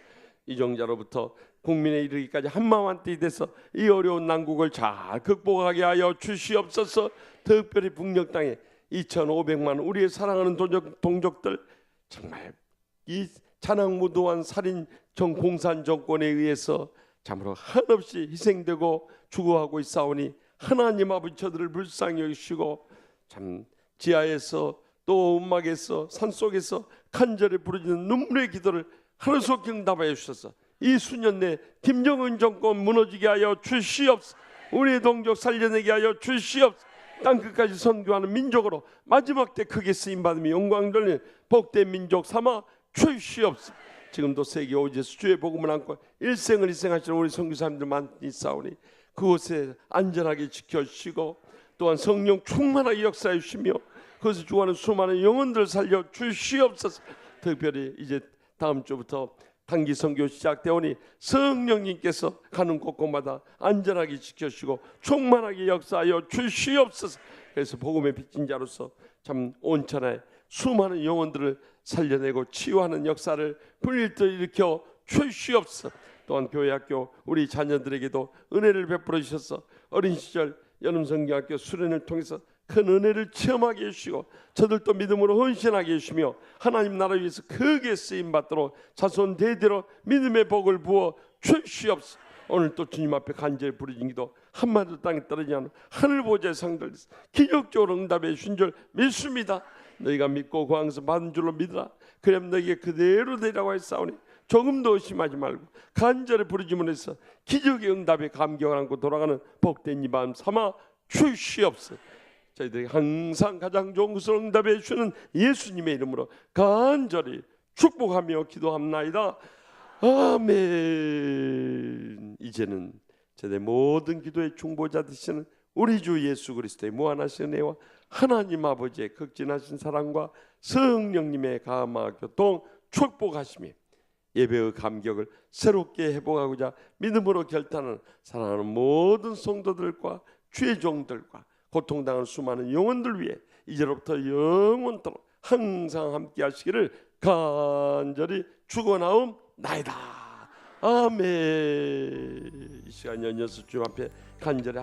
이정자로부터 국민에 이르기까지 한마음 한뜻이 돼서 이 어려운 난국을 잘 극복하게 하여 주시옵소서. 특별히 북녘 땅에 2,500만 우리의 사랑하는 동족들 정말 이 잔악무도한 살인 공산 정권에 의해서 참으로 한없이 희생되고 죽어가고 있사오니 하나님 아버지 저들을 불쌍히 여기시고 참 지하에서 또 음막에서 산속에서 간절히 부르짖는 눈물의 기도를 하루속히 응답하여 주셔서 이 수년 내 김정은 정권 무너지게 하여 주시옵소서. 우리의 동족 살려내게 하여 주시옵소서. 땅끝까지 선교하는 민족으로 마지막 때 크게 쓰임받으며 영광 돌리는 복된 민족 삼아 주시옵소서. 지금도 세계 오지에서 주의 복음을 안고 일생을 희생하시는 우리 선교사님들 많이 있사오니 그곳에 안전하게 지켜주시고 또한 성령 충만하게 역사해 주시며 그것을 주관하는 수많은 영혼들 살려 주시옵소서. 특별히 이제 다음 주부터 단기 선교 시작되오니 성령님께서 가는 곳곳마다 안전하게 지켜주시고 충만하게 역사하여 주시옵소서. 그래서 복음의 빚진 자로서 참 온천에 수많은 영혼들을 살려내고 치유하는 역사를 불일듯 일으켜 주시옵소서. 또한 교회 학교 우리 자녀들에게도 은혜를 베풀어 주셔서 어린 시절 여름성경학교 수련을 통해서 큰 은혜를 체험하게 해주시고 저들도 믿음으로 헌신하게 해주시며 하나님 나라 위해서 크게 쓰임받도록 자손 대대로 믿음의 복을 부어 주시옵소서. 오늘 또 주님 앞에 간절히 부르짖는 기도 한마디도 땅에 떨어지지 않은 하늘 보좌의 상들 기적적으로 응답해 주신 줄 믿습니다. 너희가 믿고 구항서 받은 줄로 믿으라. 그럼 너희에게 그대로 되라고 했사오니 조금도 의심하지 말고 간절히 부르짖음으로 해서 기적의 응답에 감격을 안고 돌아가는 복된 이 밤 삼아 주시옵소서. 저희들이 항상 가장 좋은 것을 응답해 주시는 예수님의 이름으로 간절히 축복하며 기도합나이다. 아멘. 이제는 제대 모든 기도의 중보자 되시는 우리 주 예수 그리스도의 무한하신 은혜와 하나님 아버지의 극진하신 사랑과 성령님의 감화 교통 축복하시며 예배의 감격을 새롭게 회복하고자 믿음으로 결단하는 사랑하는 모든 성도들과 주의 종들과 고통당하는 수많은 영혼들 위해 이제로부터 영원토록 항상 함께 하시기를 간절히 축원하옵나이다. 아멘. 이 시간 연이어서 주님 앞에 간절히